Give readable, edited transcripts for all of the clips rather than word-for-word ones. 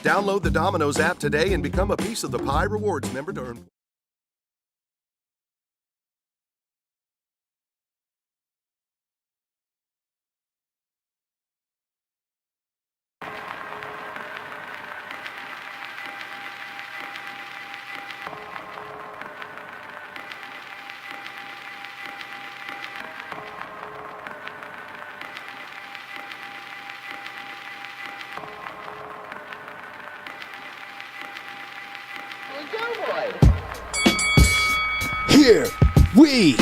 Download the Domino's app today and become a Piece of the Pie Rewards member to earn. Here we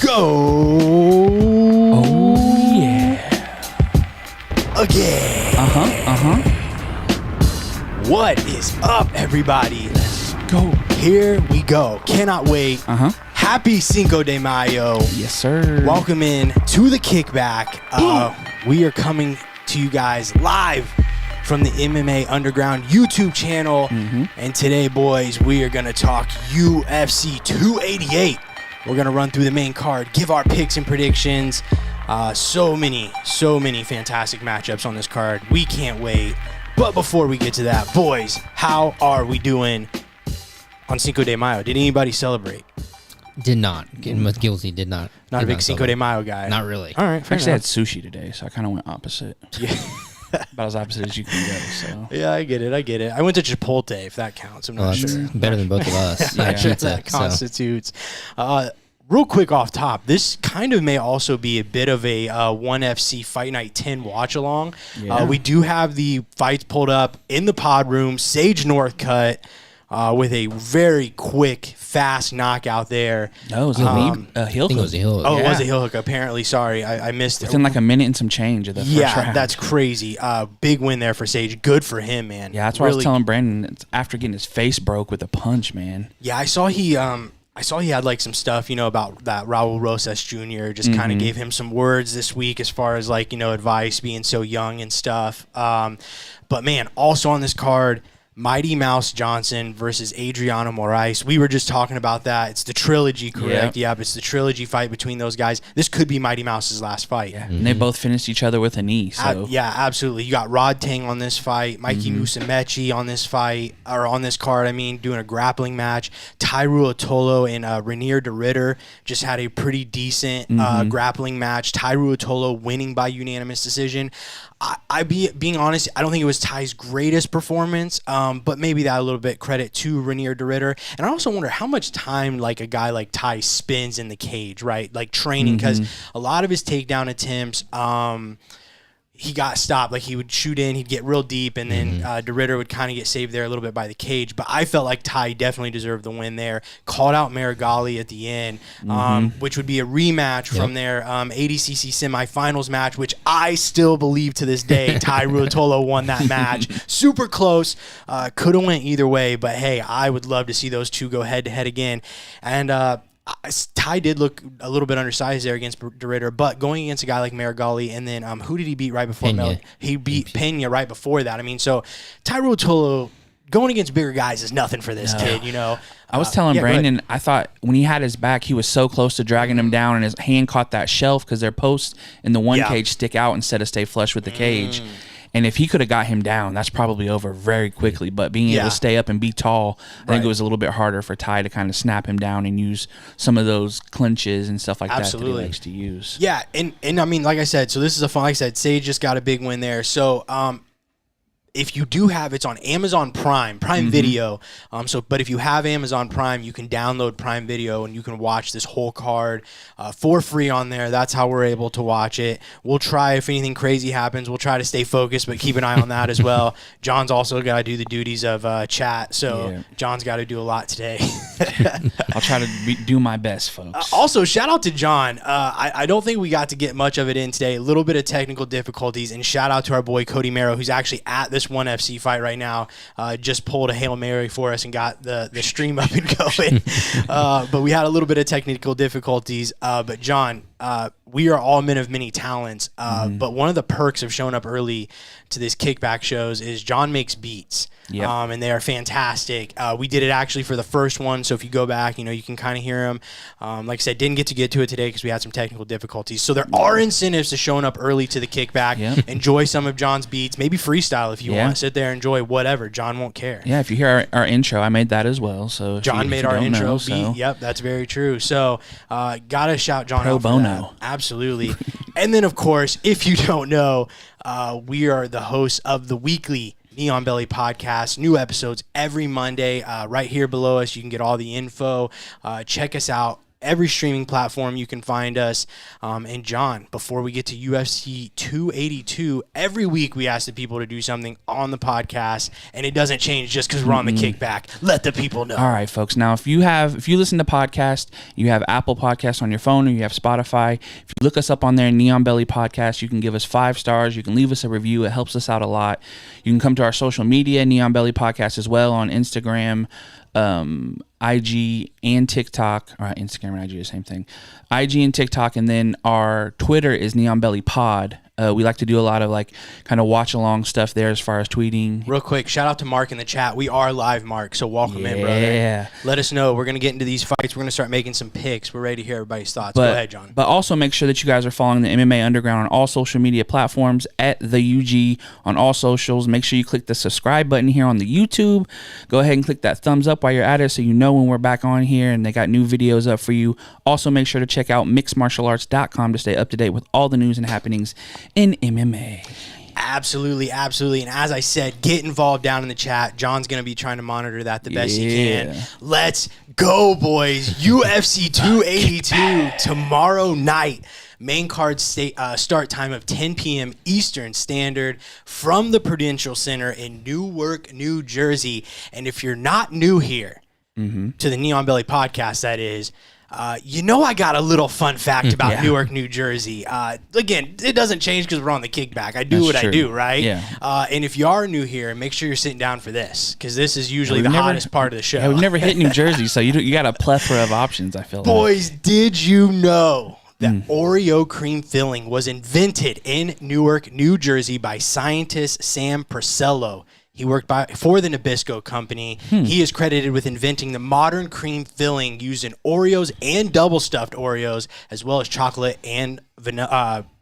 go. Oh, yeah. Again. What is up, everybody? Let's go. Here we go. Cannot wait. Happy Cinco de Mayo. Yes, sir. Welcome in to the kickback. We are coming to you guys live from the MMA Underground YouTube channel. And today, boys, we are going to talk UFC 288. We're going to run through the main card, give our picks and predictions. So many fantastic matchups on this card. We can't wait. But before we get to that, boys, how are we doing on Cinco de Mayo? Did anybody celebrate? Did not. Guilty, did not. Not a big Cinco de Mayo guy. Not really. All right, I actually had sushi today, so I kind of went opposite. Yeah. About as opposite as you can go. So Yeah, I get it. I went to Chipotle, if that counts. I'm not that's sure. better than both of us. Yeah, Pizza, that constitutes. Real quick off top, this kind of may also be a bit of a ONE FC Fight Night 10 watch along. Yeah. We do have the fights pulled up in the pod room. Sage North cut with a very quick, fast knockout there. no, it was a heel I think it hook. was a heel hook. Oh, it was Yeah. a heel hook, apparently. Sorry, I missed it. Within like a minute and some change of the first round. That's crazy. Big win there for Sage. Good for him, man. Yeah, that's why I was telling Brandon, it's after getting his face broke with a punch, man. Yeah, I saw he had like some stuff, about that Raul Rosas Jr. Just kind of gave him some words this week as far as like, advice being so young and stuff. But man, also on this card, Mighty Mouse Johnson versus Adriano Moraes. We were just talking about that. It's the trilogy, correct? Yep, it's the trilogy fight between those guys. This could be Mighty Mouse's last fight. Yeah. And they both finished each other with a knee. So yeah, absolutely. You got Rod Tang on this fight, Mikey Musumeci on this fight, or on this card, doing a grappling match. Tyru Otolo and Renier de Ritter just had a pretty decent grappling match. Tyru Otolo winning by unanimous decision. Being honest, I don't think it was Ty's greatest performance, but maybe that a little bit credit to Renier de Ritter. And I also wonder how much time like a guy like Ty spends in the cage, right? Like training, because a lot of his takedown attempts, he got stopped. Like he would shoot in, he'd get real deep, and then de Ritter would kind of get saved there a little bit by the cage. But I felt like Ty definitely deserved the win there. Called out Marigali at the end, which would be a rematch from their ADCC semifinals match, which I still believe to this day Ty Ruotolo won that match. Super close. Could have went either way, but hey, I would love to see those two go head-to-head again. And Ty did look a little bit undersized there against de Ritter, but going against a guy like Marigali, and then who did he beat right before? He beat Pena right before that. So Ty Ruotolo going against bigger guys is nothing for this kid, I was telling Brandon, I thought when he had his back, he was so close to dragging him down, and his hand caught that shelf because their posts in the one cage stick out instead of stay flush with the cage. And if he could have got him down, that's probably over very quickly. But being able to stay up and be tall, I think it was a little bit harder for Ty to kind of snap him down and use some of those clinches and stuff like that he likes to use. Yeah, and like I said, so this is a fun, like I said, Sage just got a big win there. So if you do have, it's on Amazon Prime Video. But if you have Amazon Prime, you can download Prime Video and you can watch this whole card for free on there. That's how we're able to watch it. We'll try, if anything crazy happens, we'll try to stay focused, but keep an eye on that as well. John's also got to do the duties of chat, so John's got to do a lot today. I'll try to do my best, folks. Also, shout out to John. I don't think we got to get much of it in today. A little bit of technical difficulties, and shout out to our boy Cody Merrow, who's actually at this ONE FC fight right now. Just pulled a Hail Mary for us and got the stream up and going. But we had a little bit of technical difficulties. But John, we are all men of many talents. But one of the perks of showing up early to this kickback shows is John makes beats. Yep. And they are fantastic. We did it actually for the first one, so if you go back, you can kind of hear them. Like I said, didn't get to it today because we had some technical difficulties. So there are incentives to showing up early to the kickback. Yep. Enjoy some of John's beats, maybe freestyle if you want. Sit there, enjoy whatever. John won't care. Yeah, if you hear our intro, I made that as well. So John made our intro beat. Yep, that's very true. So gotta shout John Pro out for bono. that. Absolutely. And then, of course, if you don't know, we are the hosts of the weekly Neon Belly podcast. New episodes every Monday. Right here below us, you can get all the info. Check us out. Every streaming platform you can find us. And John, before we get to UFC 282, every week we ask the people to do something on the podcast, and it doesn't change just because we're on the kickback. Let the people know. All right, folks. Now, if you listen to podcasts, you have Apple Podcasts on your phone, or you have Spotify. If you look us up on there, Neon Belly Podcast, you can give us 5 stars. You can leave us a review. It helps us out a lot. You can come to our social media, Neon Belly Podcast as well, on Instagram, IG and TikTok, or Instagram and IG the same thing. IG and TikTok, and then our Twitter is Neon Belly Pod. We like to do a lot of kind of watch along stuff there as far as tweeting. Real quick, shout out to Mark in the chat. We are live, Mark, so welcome in, brother. Yeah. Let us know. We're going to get into these fights. We're going to start making some picks. We're ready to hear everybody's thoughts. Go ahead, John. But also make sure that you guys are following the MMA Underground on all social media platforms at the UG on all socials. Make sure you click the subscribe button here on the YouTube. Go ahead and click that thumbs up while you're at it so you know when we're back on here and they got new videos up for you. Also, make sure to check out mixedmartialarts.com to stay up to date with all the news and happenings in MMA. Absolutely. And as I said, get involved down in the chat. John's going to be trying to monitor that the best he can. Let's go, boys. UFC 282 tomorrow night. Main card start time of 10 p.m. Eastern Standard from the Prudential Center in Newark, New Jersey. And if you're not new here to the Neon Belly podcast, that is, I got a little fun fact about Newark, New Jersey. Again, it doesn't change because we're on the kickback. I do I do, right? Yeah. And if you are new here, make sure you're sitting down for this because this is usually the hottest part of the show. Yeah, we've never hit New Jersey, so you got a plethora of options, I feel Boys, did you know that Oreo cream filling was invented in Newark, New Jersey by scientist Sam Purcello? He worked for the Nabisco company. He is credited with inventing the modern cream filling used in Oreos and double stuffed Oreos, as well as chocolate and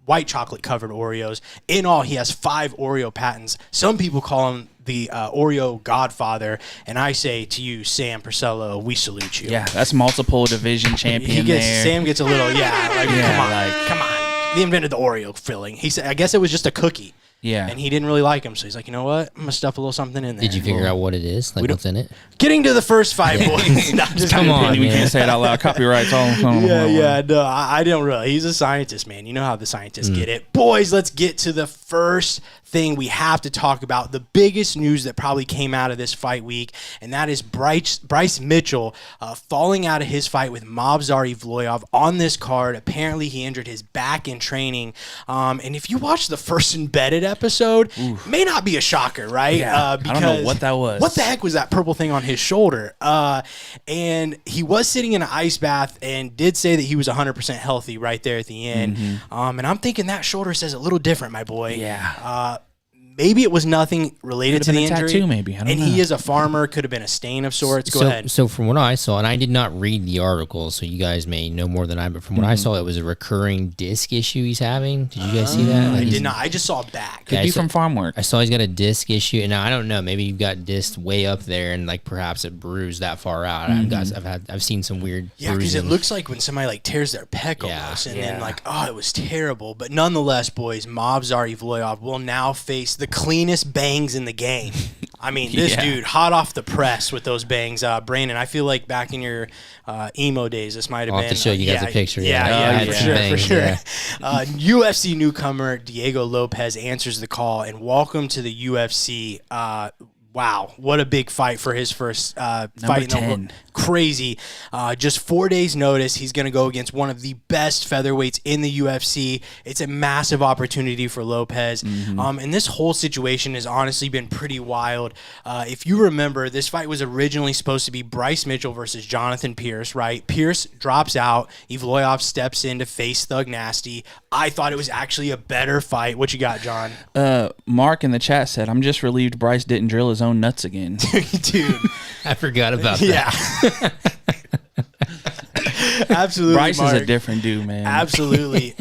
white chocolate covered Oreos. In all, he has 5 Oreo patents. Some people call him the Oreo godfather, and I say to you, Sam Purcello, we salute you. Yeah, that's multiple division champion there. Sam gets a little, come on. He invented the Oreo filling. He said, I guess it was just a cookie. Yeah. And he didn't really like him, so he's like, you know what? I'm going to stuff a little something in there. Did you figure out what it is? What's in it? Getting to the first fight, boys. Come on, we can't say it out loud. Copyrights all. No, I don't really. He's a scientist, man. You know how the scientists get it. Boys, let's get to the first thing we have to talk about. The biggest news that probably came out of this fight week, and that is Bryce Mitchell falling out of his fight with Movsar Evloev on this card. Apparently, he injured his back in training. And if you watch the first embedded episode, may not be a shocker, right? Yeah. Because I don't know what that was. What the heck was that purple thing on his shoulder? And he was sitting in an ice bath and did say that he was 100% healthy right there at the end. And I'm thinking that shoulder says a little different, my boy. Yeah. Maybe it was nothing related to the injury. Tattoo, maybe. I don't know. He is a farmer. Could have been a stain of sorts. Go ahead. So from what I saw, and I did not read the article, so you guys may know more than I, but from what I saw, it was a recurring disc issue he's having. Did you guys see that? I did not. I just saw back. Could be from farm work. I saw he's got a disc issue, and I don't know. Maybe you've got disc way up there, and perhaps it bruised that far out. I've seen some weird. Yeah, because it looks like when somebody tears their pec almost, and then it was terrible. But nonetheless, boys, Movsar Evloev will now face the cleanest bangs in the game. I mean, this dude, hot off the press with those bangs. Brandon, I feel like back in your emo days, this might have been. I'll have to show you guys a picture. For sure. UFC newcomer Diego Lopez answers the call, and welcome to the UFC. Wow, what a big fight for his first fight in the 10. Crazy. Just 4 days notice, he's going to go against one of the best featherweights in the UFC. It's a massive opportunity for Lopez. And this whole situation has honestly been pretty wild. If you remember, this fight was originally supposed to be Bryce Mitchell versus Jonathan Pierce, right? Pierce drops out. Evloev steps in to face Thug Nasty. I thought it was actually a better fight. What you got, John? Mark in the chat said, I'm just relieved Bryce didn't drill his own nuts again. Dude. I forgot about that. Yeah. Absolutely. Bryce Mark. is a different dude, man. Absolutely.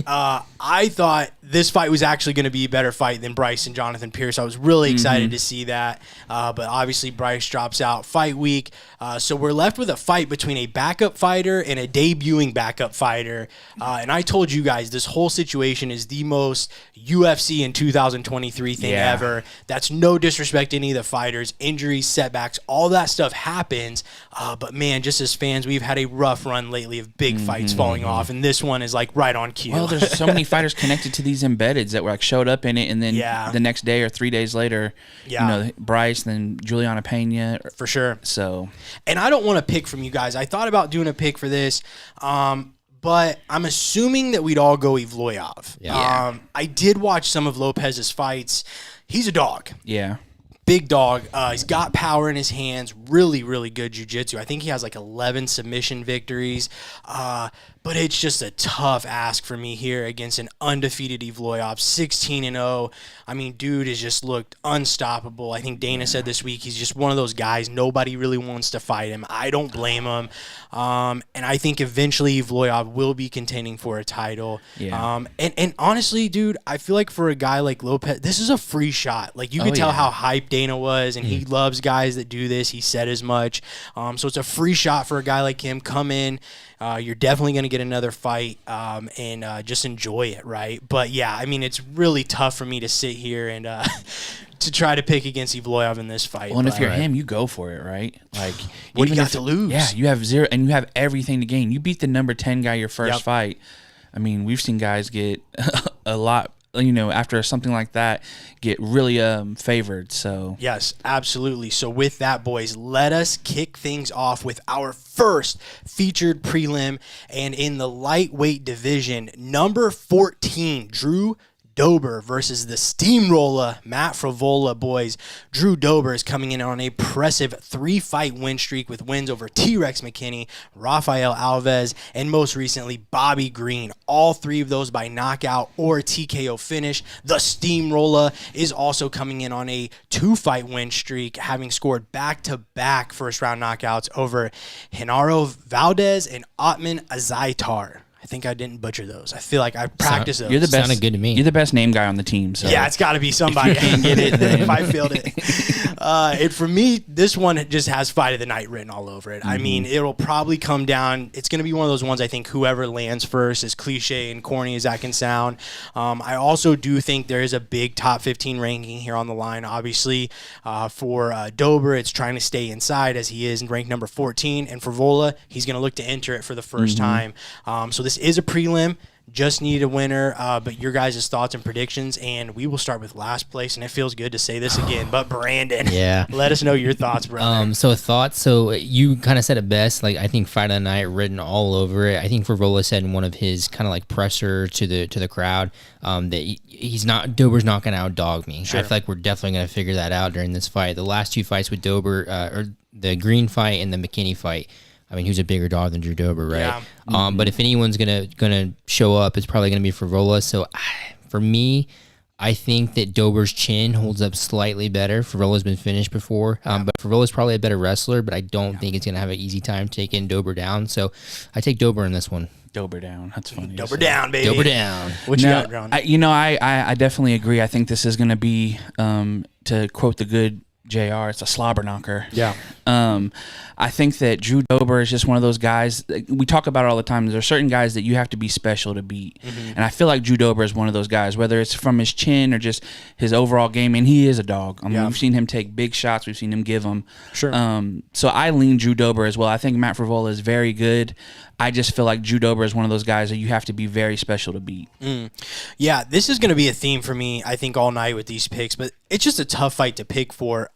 I thought this fight was actually going to be a better fight than Bryce and Jonathan Pierce. I was really excited to see that. But obviously Bryce drops out fight week. So we're left with a fight between a backup fighter and a debuting backup fighter. And I told you guys, this whole situation is the most UFC in 2023 thing ever. That's no disrespect to any of the fighters. Injuries, setbacks, all that stuff happens. But man, just as fans, we've had a rough run lately of big fights falling off. And this one is like right on cue. Well, there's so many fighters connected to these embeddeds that were like showed up in it, and then the next day or 3 days later, you know, Bryce, then Juliana Pena. For sure. So, and I don't want to pick from you guys. I thought about doing a pick for this, but I'm assuming that we'd all go Evloev. Yeah. I did watch some of Lopez's fights. He's a dog. yeah. Big dog. He's got power in his hands. Really, really good jiu-jitsu. I think he has like 11 submission victories. But it's just a tough ask for me here against an undefeated Evloev, 16-0. I mean, dude has just looked unstoppable. I think Dana said this week he's just one of those guys. Nobody really wants to fight him. I don't blame him. And I think eventually Evloev will be contending for a title. Yeah. And honestly, dude, I feel like for a guy like Lopez, this is a free shot. Like you could tell how hyped Dana was, and he loves guys that do this. He said as much. So it's a free shot for a guy like him. Come in. You're definitely going to get another fight and just enjoy it, right? But, yeah, I mean, it's really tough for me to sit here and to try to pick against Evloev in this fight. Well, and if you're him, you go for it, right? Like, what do you got to lose? Yeah, you have zero, and you have everything to gain. You beat the number 10 guy your first fight. I mean, we've seen guys get a lot, you know, after something like that, get really favored. So yes, absolutely. So with that, boys, let us kick things off with our first featured prelim, and in the lightweight division, number 14, Drew Dober versus the steamroller Matt Frevola, boys. Drew Dober is coming in on a impressive 3-fight win streak with wins over T-Rex McKinney, Rafael Alves, and most recently Bobby Green. All 3 of those by knockout or TKO finish. The steamroller is also coming in on a 2-fight win streak, having scored back-to-back first-round knockouts over Genaro Valdez and Otman Azaitar. I think I didn't butcher those. I feel like I practiced those. you're the best. Sounded good to me. You're the best name guy on the team. So yeah, it's got to be somebody. If you can't get it, then if I failed it. And for me, this one just has fight of the night written all over it. I mean, it'll probably come down. It's going to be one of those ones I think whoever lands first, as cliche and corny as that can sound. I also do think there is a big top 15 ranking here on the line. Obviously, for Dober, it's trying to stay inside as he is ranked number 14. And for Vola, he's going to look to enter it for the first time. So this is a prelim. Just need a winner, but your guys' thoughts and predictions, and we will start with last place, and it feels good to say this again, but Brandon, let us know your thoughts, brother. So you kind of said it best. Like, I think fight of the night written all over it. I think Frevola said in one of his kind of like presser to the crowd that Dober's not going to outdog me. Sure. I feel like we're definitely going to figure that out during this fight. The last 2 fights with Dober, or the Green fight and the McKinney fight, I mean, he was a bigger dog than Drew Dober, right? Yeah. But if anyone's gonna show up, it's probably gonna be Frevola. So for me, I think that Dober's chin holds up slightly better. Frevola's been finished before, but Frevola's probably a better wrestler, but I don't think it's gonna have an easy time taking Dober down. So I take Dober in this one. Dober down. That's funny. Dober down, baby. Dober down. What you got, John? I definitely agree. I think this is going to be, to quote the good JR, it's a slobber knocker. Yeah. I think that Drew Dober is just one of those guys. We talk about it all the time. There are certain guys that you have to be special to beat. And I feel like Drew Dober is one of those guys, whether it's from his chin or just his overall game. And he is a dog. I mean, we've seen him take big shots. We've seen him give them. Sure. So I lean Drew Dober as well. I think Matt Frevola is very good. I just feel like Drew Dober is one of those guys that you have to be very special to beat. Yeah, this is going to be a theme for me, I think, all night with these picks. But it's just a tough fight to pick for.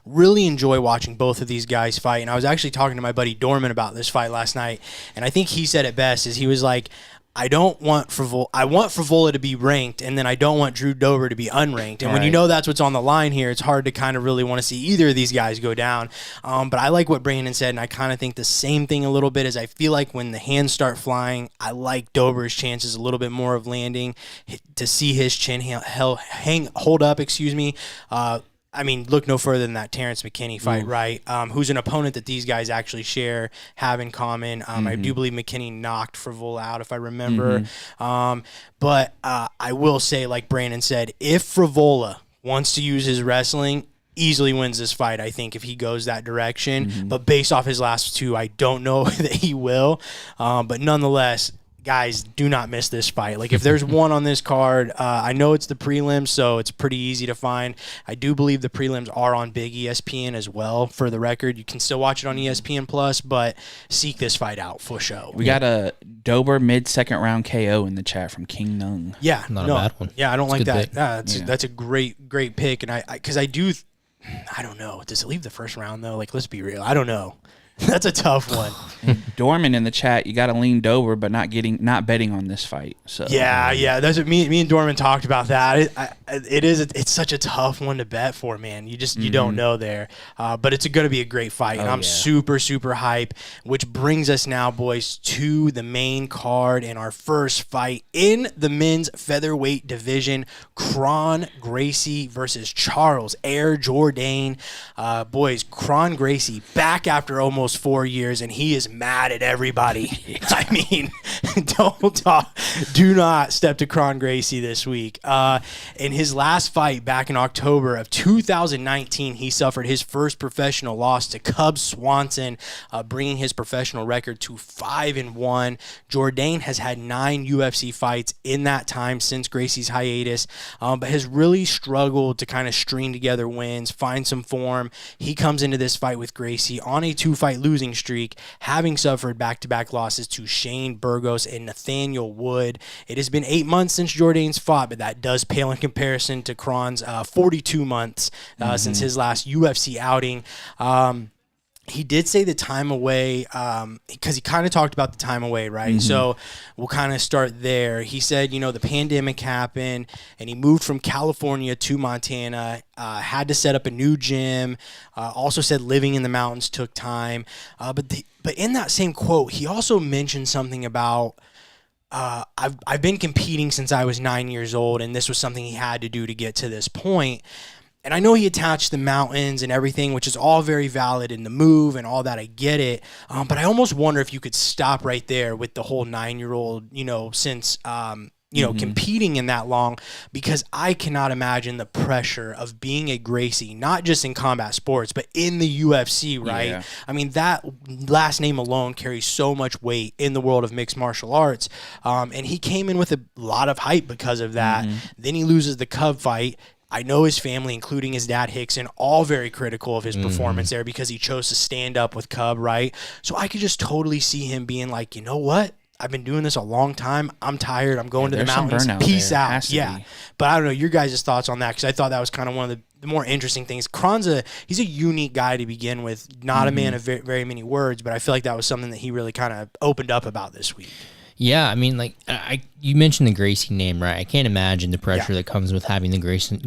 Really enjoy watching both of these guys fight. And I was actually talking to my buddy Dorman about this fight last night, and I think he said it best. Is he was like, I want Frivola to be ranked, and then I don't want Drew Dober to be unranked. And when you know that's what's on the line here, it's hard to kind of really want to see either of these guys go down. But I like what Brandon said, and I kind of think the same thing a little bit. As I feel like when the hands start flying, I like Dober's chances a little bit more of landing, to see his chin hold up. I mean, look no further than that Terrence McKinney fight, right? Who's an opponent that these guys actually have in common. I do believe McKinney knocked Frivola out, if I remember. But I will say, like Brandon said, if Frivola wants to use his wrestling, easily wins this fight, I think, if he goes that direction. But based off his last two, I don't know that he will. But nonetheless, guys, do not miss this fight. Like, if there's one on this card, I know it's the prelims, so it's pretty easy to find. I do believe the prelims are on Big ESPN as well, for the record. You can still watch it on ESPN Plus, but seek this fight out for sure. We got a Dober mid-second round KO in the chat from King Nung. Yeah. Not a bad one. Yeah, I don't like that. Pick. That's a great pick. And I don't know. Does it leave the first round, though? Like, let's be real. I don't know. That's a tough one. Dorman in the chat, you got to lean Dober, but not betting on this fight. So yeah, that's what me and Dorman talked about that. It's such a tough one to bet for, man. You don't know there, but it's going to be a great fight, and I'm super hype. Which brings us now, boys, to the main card in our first fight in the men's featherweight division: Kron Gracie versus Charles Air Jourdain. Boys, Kron Gracie back after almost 4 years, and he is mad at everybody. I mean, do not step to Kron Gracie this week. In his last fight back in October of 2019, he suffered his first professional loss to Cub Swanson, bringing his professional record to 5-1. Jourdain has had 9 UFC fights in that time since Gracie's hiatus, but has really struggled to kind of string together wins, find some form. He comes into this fight with Gracie on a 2-fight losing streak, having suffered back-to-back losses to Shane Burgos and Nathaniel Wood. It has been 8 months since Jourdain's fought, but that does pale in comparison to Kron's 42 months since his last UFC outing. He did say the time away, because he kind of talked about the time away, right? So we'll kind of start there. He said, the pandemic happened, and he moved from California to Montana, had to set up a new gym, also said living in the mountains took time. But in that same quote, he also mentioned something about, I've been competing since I was 9 years old, and this was something he had to do to get to this point. And I know he attached the mountains and everything, which is all very valid in the move and all that. I get it. But I almost wonder if you could stop right there with the whole 9-year-old, since, competing in that long, because I cannot imagine the pressure of being a Gracie, not just in combat sports, but in the UFC, right? Yeah. I mean, that last name alone carries so much weight in the world of mixed martial arts. And he came in with a lot of hype because of that. Then he loses the Cub fight. I know his family, including his dad Hickson, all very critical of his performance there because he chose to stand up with Cub, right? So I could just totally see him being like, you know what? I've been doing this a long time. I'm tired. I'm going to the mountains. Peace out. Yeah. But I don't know your guys' thoughts on that, because I thought that was kind of one of the more interesting things. He's a unique guy to begin with, not a man of very, very many words, but I feel like that was something that he really kind of opened up about this week. Yeah, I mean, like you mentioned the Gracie name, right? I can't imagine the pressure that comes with having the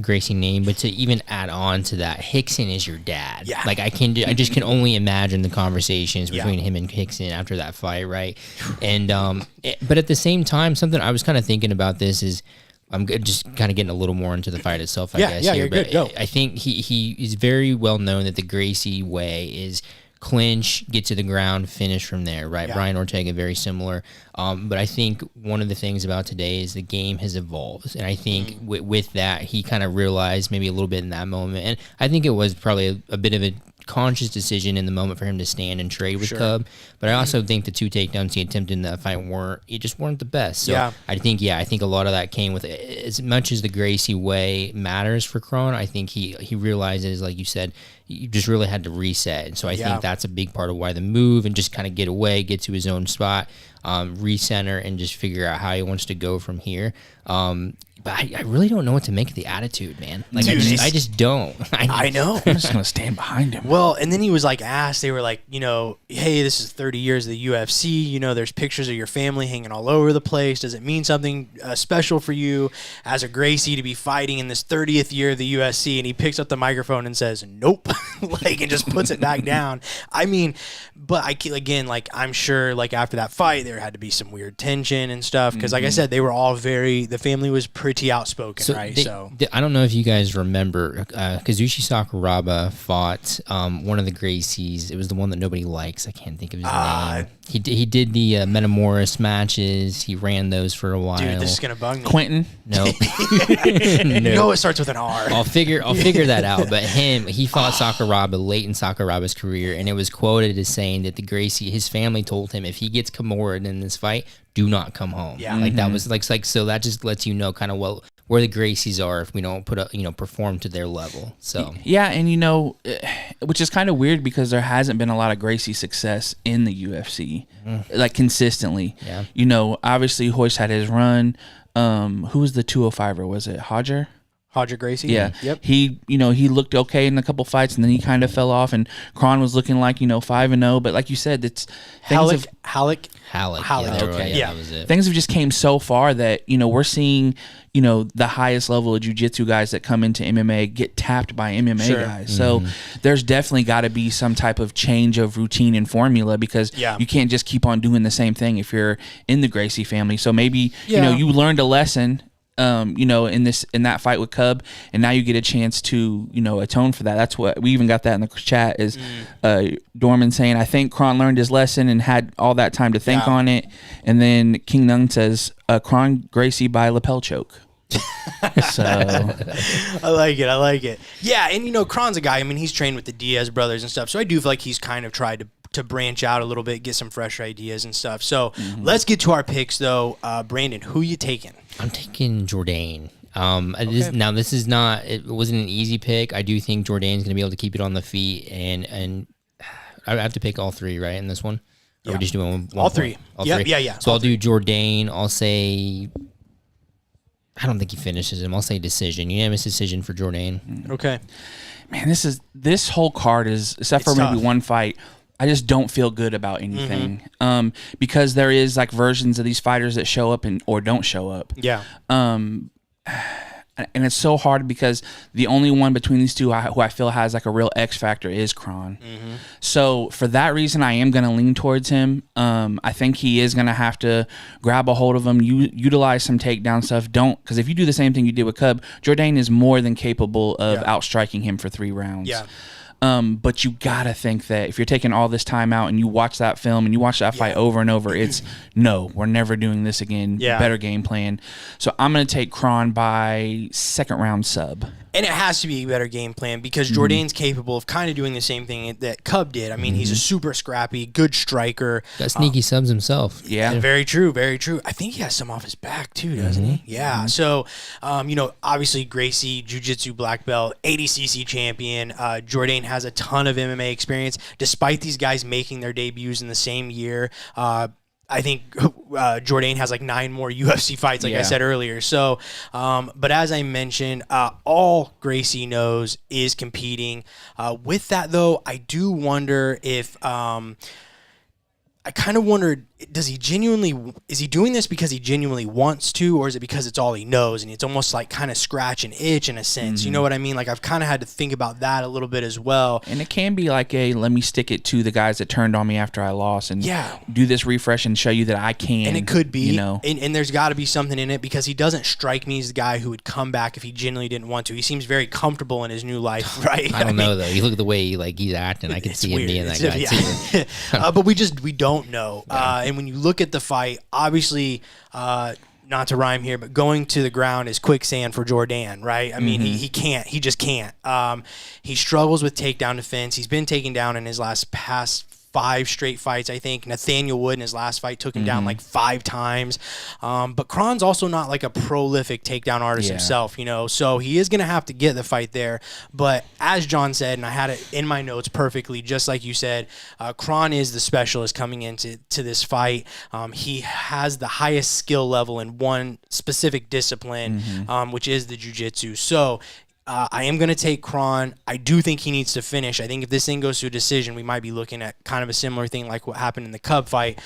Gracie name, but to even add on to that, Hickson is your dad. Yeah, like I just can only imagine the conversations between him and Hickson after that fight, right? And but at the same time, something I was kind of thinking about this is, I'm just kind of getting a little more into the fight itself, I guess. Yeah, you're good. Go. I think he is very well known that the Gracie way is clinch, get to the ground, finish from there, right? Yeah. Brian Ortega, very similar. But I think one of the things about today is the game has evolved. And I think with that, he kind of realized maybe a little bit in that moment. And I think it was probably a bit of a conscious decision in the moment for him to stand and trade with Cub. But I also think the 2 takedowns he attempted in that fight weren't the best. So I think a lot of that came with, as much as the Gracie way matters for Kron, I think he realizes, like you said, you just really had to reset. And so I think that's a big part of why the move and just kind of get away, get to his own spot. recenter, and just figure out how he wants to go from here. But I really don't know what to make of the attitude, man. Like, Dude, I just don't. I know. I'm just gonna stand behind him. Well, and then he was like asked, they were like, hey, this is 30 years of the UFC. There's pictures of your family hanging all over the place. Does it mean something special for you as a Gracie to be fighting in this 30th year of the UFC? And he picks up the microphone and says, nope, and just puts it back down. I mean, but I'm sure after that fight, there had to be some weird tension and stuff. Because like I said, they were all the family was pretty outspoken, right? I don't know if you guys remember, Kazushi Sakuraba fought one of the Gracies. It was the one that nobody likes. I can't think of his name. He did the Metamoris matches. He ran those for a while. Dude, this is gonna bug me. Quentin? No. It starts with an R. I'll figure that out. But he fought Sakuraba late in Sakuraba's career, and it was quoted as saying that the Gracie, his family told him, if he gets Kimura in this fight, do not come home. Yeah. That was so that just lets you know kind of where the Gracies are if we don't perform to their level. So yeah, and which is kind of weird because there hasn't been a lot of Gracie success in the UFC, consistently. Yeah. Obviously Hoist had his run. Who was the 205er? Was it Hodger? Hodger Gracie? Yeah. Yep. He looked okay in a couple fights, and then he kind of fell off, and Kron was looking 5-0, but like you said, it's Halleck. Okay. Yeah, that was it. Things have just came so far that, we're seeing, the highest level of jiu-jitsu guys that come into MMA get tapped by MMA guys. So there's definitely got to be some type of change of routine and formula because you can't just keep on doing the same thing if you're in the Gracie family. So maybe, you learned a lesson in that fight with Cub, and now you get a chance to, atone for that. That's what we even got that in the chat is Dorman saying, I think Kron learned his lesson and had all that time to think on it. And then King Nung says, Kron Gracie by lapel choke. So I like it. Yeah, and Kron's a guy, he's trained with the Diaz brothers and stuff, so I do feel like he's kind of tried to branch out a little bit, get some fresh ideas and stuff. So let's get to our picks though. Brandon, who you taking? I'm taking Jourdain. It wasn't an easy pick. I do think Jourdain's going to be able to keep it on the feet, and I have to pick all three, right, in this one? Or we're just doing one all three. All three? Yeah. So I'll do Jourdain. I'll say, I don't think he finishes him. I'll say decision. Unanimous decision for Jourdain. Okay. Man, this whole card is, except for maybe one fight, I just don't feel good about anything because there is versions of these fighters that show up or don't show up. Yeah. And it's so hard because the only one between these two who I feel has a real X factor is Kron. So for that reason, I am going to lean towards him. I think he is going to have to grab a hold of him, utilize some takedown stuff. Because if you do the same thing you did with Cub, Jourdain is more than capable of outstriking him for 3 rounds. Yeah. But you gotta think that if you're taking all this time out and you watch that film and you watch that fight over and over, it's no, we're never doing this again. Better game plan. So I'm gonna take Kron by 2nd round sub. And it has to be a better game plan because Jourdain's capable of kind of doing the same thing that Cub did. He's a super scrappy, good striker. Got sneaky subs himself. Yeah. Very true, very true. I think he has some off his back too, doesn't he? Yeah. So, obviously Gracie, Jiu-Jitsu black belt, ADCC champion. Jourdain has a ton of MMA experience. Despite these guys making their debuts in the same year, I think Jourdain has 9 more UFC fights, I said earlier. So, but as I mentioned, all Gracie knows is competing. With that, though, I do wonder if I kind of wondered, is he doing this because he genuinely wants to, or is it because it's all he knows and it's almost kind of scratch and itch in a sense? You know what I mean? I've kind of had to think about that a little bit as well. And it can be let me stick it to the guys that turned on me after I lost and do this refresh and show you that I can. And it could be, and there's got to be something in it because he doesn't strike me as the guy who would come back if he genuinely didn't want to. He seems very comfortable in his new life, right? I don't know though. You look at the way he's acting. I can see him being that guy too. But we don't know. And when you look at the fight, obviously, not to rhyme here, but going to the ground is quicksand for Jourdain, right? He just can't. He struggles with takedown defense. He's been taken down in his past 5 straight fights, I think. Nathaniel Wood in his last fight took him down like 5 times. But Kron's also not like a prolific takedown artist himself, you know, so he is going to have to get the fight there. But as John said, and I had it in my notes perfectly, just like you said, Kron is the specialist coming into this fight. He has the highest skill level in one specific discipline, which is the jiu-jitsu. So I am going to take Kron. I do think he needs to finish. I think if this thing goes to a decision, we might be looking at kind of a similar thing like what happened in the Cub fight.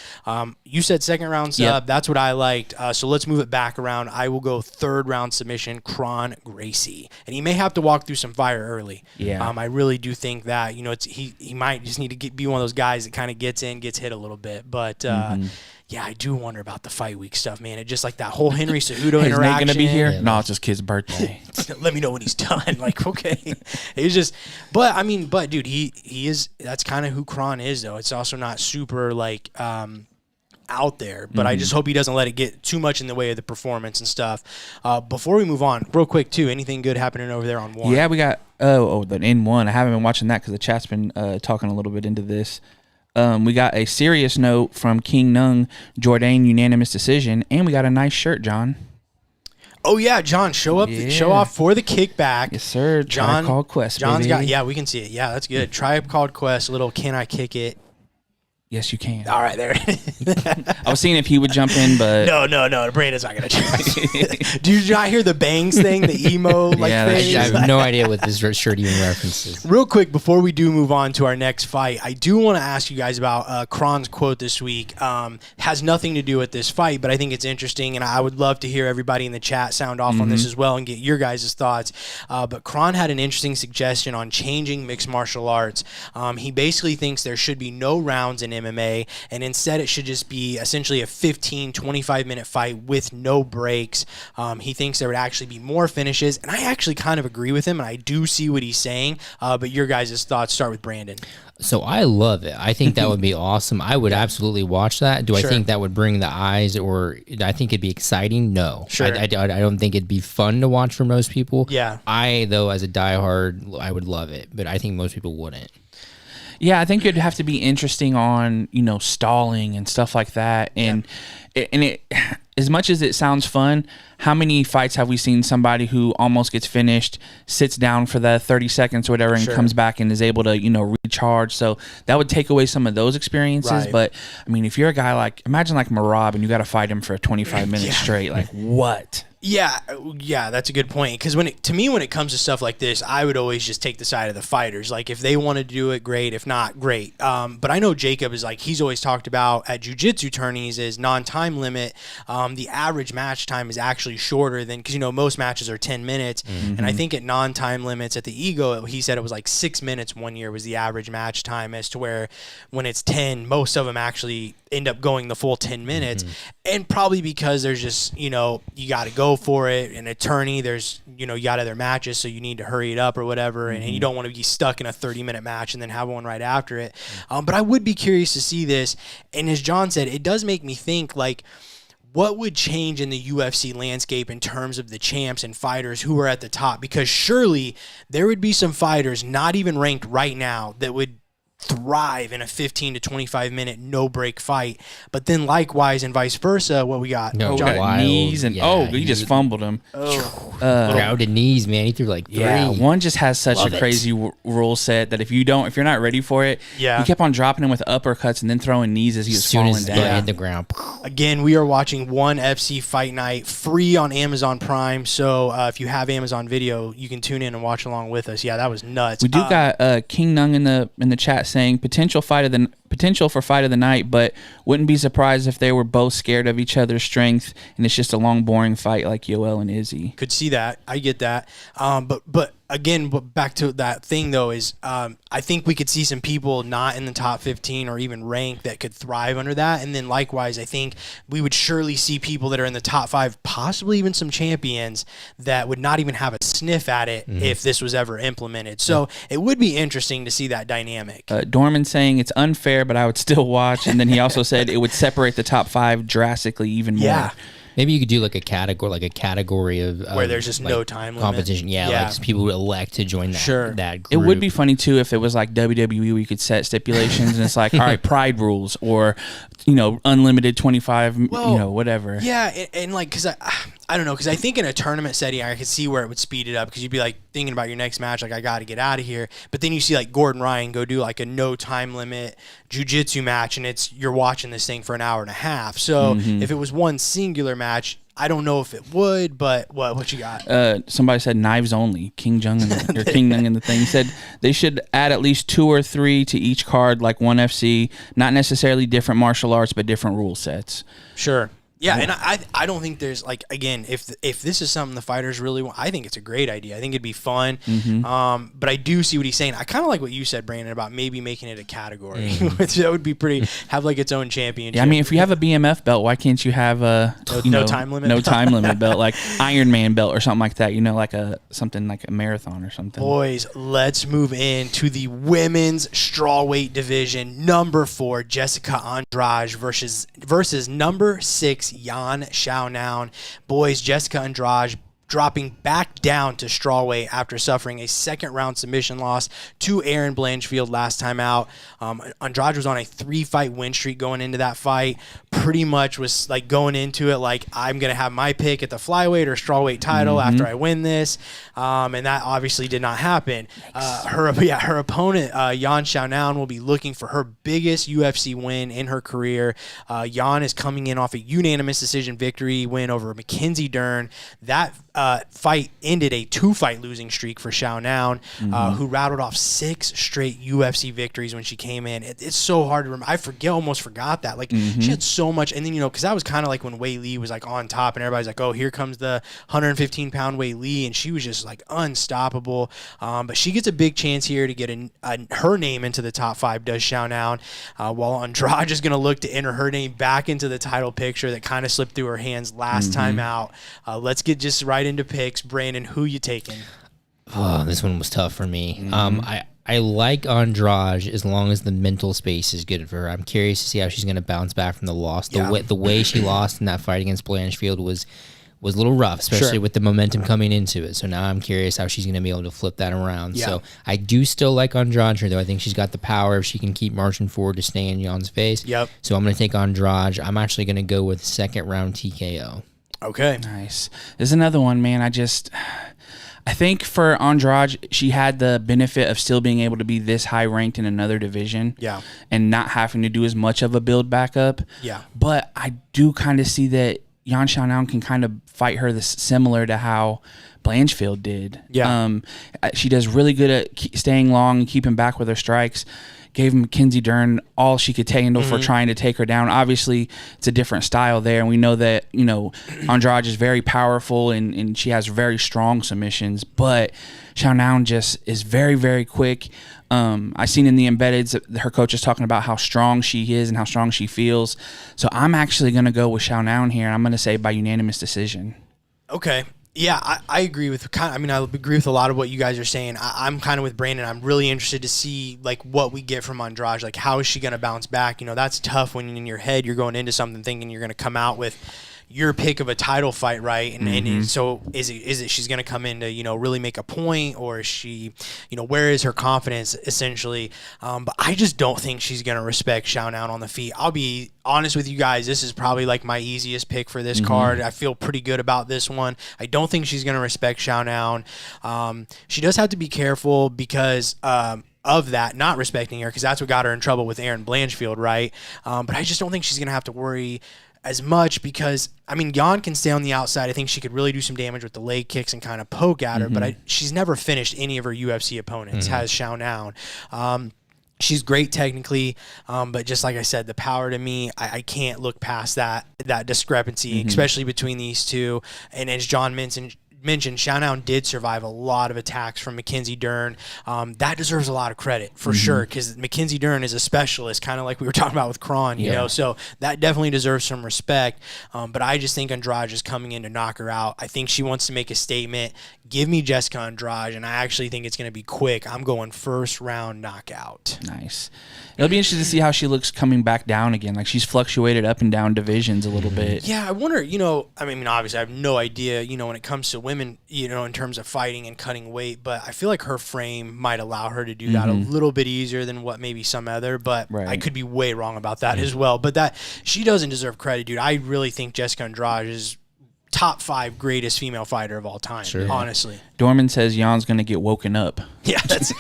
You said second round sub. Yep. That's what I liked. So let's move it back around. I will go third round submission, Kron Gracie. And he may have to walk through some fire early. Yeah. I really do think that, you know, he might just need to be one of those guys that kind of gets hit a little bit. But yeah, I do wonder about the fight week stuff, man. It just like that whole Henry Cejudo interaction. Is Nate going to be here? No, it's his kid's birthday. Let me know when he's done. Like, okay. It's just, but dude, he is, that's kind of who Kron is, though. It's also not super like out there, but I just hope he doesn't let it get too much in the way of the performance and stuff. Before we move on, real quick too, anything good happening over there on one? Yeah, we got the N1. I haven't been watching that because the chat's been talking a little bit into this. We got a serious note from King Nung, Jourdain unanimous decision, and we got a nice shirt, John. Oh yeah, John, show off for the kickback. Yes, sir. John, Tribe Called Quest. John's baby. got, we can see it. Yeah, that's good. Tribe Called Quest, a little can I kick it? Yes, you can. All right, there. I was seeing if he would jump in, but no, Brandon's not gonna try. Do you not hear the bangs thing, the emo thing? I have no idea what this shirt even references. Real quick, before we do move on to our next fight, I do want to ask you guys about Kron's quote this week. Has nothing to do with this fight, but I think it's interesting, and I would love to hear everybody in the chat sound off on this as well and get your guys' thoughts. But Kron had an interesting suggestion on changing mixed martial arts. He basically thinks there should be no rounds in MMA, and instead it should just be essentially a 15-25 minute fight with no breaks. He thinks there would actually be more finishes, and I actually kind of agree with him, and I do see what he's saying. But your guys' thoughts, start with Brandon. So I love it. I think that would be awesome. I would absolutely watch that. Do I think that would bring the eyes, or I think it'd be exciting? No. Sure. I don't think it'd be fun to watch for most people. Yeah. Though, as a diehard, I would love it, but I think most people wouldn't. Yeah, I think it'd have to be interesting on, you know, stalling and stuff like that. And it as much as it sounds fun, how many fights have we seen somebody who almost gets finished, sits down for the 30 seconds or whatever, and comes back and is able to, you know, recharge? So that would take away some of those experiences. Right. But, I mean, if you're a guy like, imagine like Marab and you got to fight him for 25 minutes straight, like what? Yeah, that's a good point. Because when it comes to stuff like this, I would always just take the side of the fighters. Like, if they want to do it, great. If not, great. But I know Jacob is like, he's always talked about at jiu-jitsu tourneys is non-time limit. The average match time is actually shorter than, because, you know, most matches are 10 minutes. And I think at non-time limits at the Ego, he said it was like 6 minutes one year was the average match time, as to where when it's 10, most of them actually end up going the full 10 minutes. And probably because there's just, you know, you got to go for it. An attorney, there's, you know, you got other matches, so you need to hurry it up or whatever, and you don't want to be stuck in a 30-minute match and then have one right after it. But I would be curious to see this, and as John said, it does make me think, like, what would change in the UFC landscape in terms of the champs and fighters who are at the top? Because surely there would be some fighters not even ranked right now that would thrive in a 15 to 25 minute no break fight, but then likewise and vice versa. What we got? Knees and he just fumbled him. Crowded knees, man. He threw like 3. Yeah, one just has such a crazy rule set that if you're not ready for it, he kept on dropping him with uppercuts and then throwing knees as he was falling down. Hit the ground. Again, we are watching ONE FC Fight Night free on Amazon Prime. So if you have Amazon Video, you can tune in and watch along with us. Yeah, that was nuts. We do got King Nung in the chat saying potential for fight of the night, but wouldn't be surprised if they were both scared of each other's strength and it's just a long, boring fight like Yoel and Izzy. Could see that. I get that. But again, back to that thing though is I think we could see some people not in the top 15 or even ranked that could thrive under that. And then likewise, I think we would surely see people that are in the top 5, possibly even some champions that would not even have a sniff at it if this was ever implemented. So it would be interesting to see that dynamic. Dorman saying it's unfair, but I would still watch. And then he also said it would separate the top 5 drastically even more. Maybe you could do like a category of where there's just no time limit. Competition. Yeah, like people who elect to join that group. It would be funny too if it was like WWE where you could set stipulations and it's like, all right, pride rules or, unlimited 25, whatever. Yeah, and like, because I don't know, because I think in a tournament setting, I could see where it would speed it up, because you'd be like thinking about your next match, like, I got to get out of here. But then you see like Gordon Ryan go do like a no time limit jiu-jitsu match, and you're watching this thing for an hour and a half. So if it was one singular match, I don't know if it would, but what you got? Somebody said knives only. King Jung in the thing said they should add at least 2 or 3 to each card, like ONE FC. Not necessarily different martial arts, but different rule sets. Sure. Yeah, and I don't think there's, like, again, if this is something the fighters really want, I think it's a great idea. I think it'd be fun. But I do see what he's saying. I kind of like what you said, Brandon, about maybe making it a category. That would be pretty, have like its own championship. Yeah, I mean, if you have a BMF belt, why can't you have a no time limit? No time limit belt, like Iron Man belt or something like that, like something like a marathon or something. Boys, let's move into the women's strawweight division. Number 4, Jessica Andrade versus number 6, Yan Xiaonan. Boys, Jessica Andrade dropping back down to strawweight after suffering a second-round submission loss to Erin Blanchfield last time out. Andrade was on a 3-fight win streak going into that fight. Pretty much was like going into it like, I'm going to have my pick at the flyweight or strawweight title after I win this. And that obviously did not happen. Her opponent, Yan Xiaonan, will be looking for her biggest UFC win in her career. Yan is coming in off a unanimous decision victory win over Mackenzie Dern. That fight ended a 2-fight losing streak for Xiaonan, who rattled off 6 straight UFC victories when she came in. It's so hard to remember. I almost forgot that. Like, she had so much. And then, because that was kind of like when Wei Li was like on top and everybody's like, oh, here comes the 115-pound Wei Li. And she was just like unstoppable. But she gets a big chance here to get her name into the top 5, does Xiaonan, while Andrade is going to look to enter her name back into the title picture that kind of slipped through her hands last time out. Let's get just right into picks. Brandon, who you taking? Oh, this one was tough for me. I like Andrade as long as the mental space is good for her. I'm curious to see how she's going to bounce back from the loss. The way she lost in that fight against Blanchfield was a little rough, especially with the momentum coming into it. So now I'm curious how she's going to be able to flip that around. Yeah. So I do still like Andrade, though. I think she's got the power if she can keep marching forward to stay in Jan's face. Yep. So I'm going to take Andrade. I'm actually going to go with second-round TKO. Okay. Nice. There's another one, man. I think for Andrade, she had the benefit of still being able to be this high ranked in another division. Yeah. And not having to do as much of a build back up. Yeah. But I do kind of see that Yan Xiaonan can kind of fight her similar to how Blanchfield did. Yeah. She does really good at staying long and keeping back with her strikes. Gave Mackenzie Dern all she could handle for trying to take her down. Obviously, it's a different style there, and we know that Andrade is very powerful and she has very strong submissions. But Xiaonan just is very, very quick. I seen in the embeddeds her coach is talking about how strong she is and how strong she feels. So I'm actually going to go with Xiaonan here, and I'm going to say by unanimous decision. Okay. Yeah, I agree with I agree with a lot of what you guys are saying. I'm kind of with Brandon. I'm really interested to see like what we get from Andrade. Like, how is she going to bounce back? That's tough when in your head you're going into something thinking you're going to come out with your pick of a title fight, right? And so is it she's going to come in to really make a point, or is she where is her confidence essentially? But I just don't think she's going to respect Xiaonan on the feet. I'll be honest with you guys, this is probably like my easiest pick for this card. I feel pretty good about this one. I don't think she's going to respect Xiaonan. She does have to be careful because of that, not respecting her, because that's what got her in trouble with Erin Blanchfield, right? But I just don't think she's going to have to worry as much because, Yan can stay on the outside. I think she could really do some damage with the leg kicks and kind of poke at her, but she's never finished any of her UFC opponents, has Xiaonan. She's great technically, but just like I said, the power to me, I can't look past that discrepancy, especially between these two. And as John mentioned, mentioned, Showdown did survive a lot of attacks from Mackenzie Dern. That deserves a lot of credit for sure, because Mackenzie Dern is a specialist, kind of like we were talking about with Kron, you know, so that definitely deserves some respect. But I just think Andrade is coming in to knock her out. I think she wants to make a statement. Give me Jessica Andrade, and I actually think it's going to be quick. I'm going first round knockout. Nice. It'll be interesting to see how she looks coming back down again. Like, she's fluctuated up and down divisions a little bit. Yeah, I wonder, you know, I mean, obviously I have no idea, you know, when it comes to women, you know, in terms of fighting and cutting weight, but I feel like her frame might allow her to do that a little bit easier than what maybe some other, but I could be way wrong about that as well. But that, she doesn't deserve credit, dude. I really think Jessica Andrade is top 5 greatest female fighter of all time, honestly. Dorman says Jan's going to get woken up. Yeah, that's...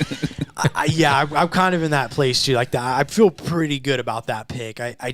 I'm kind of in that place too. Like that, I feel pretty good about that pick. I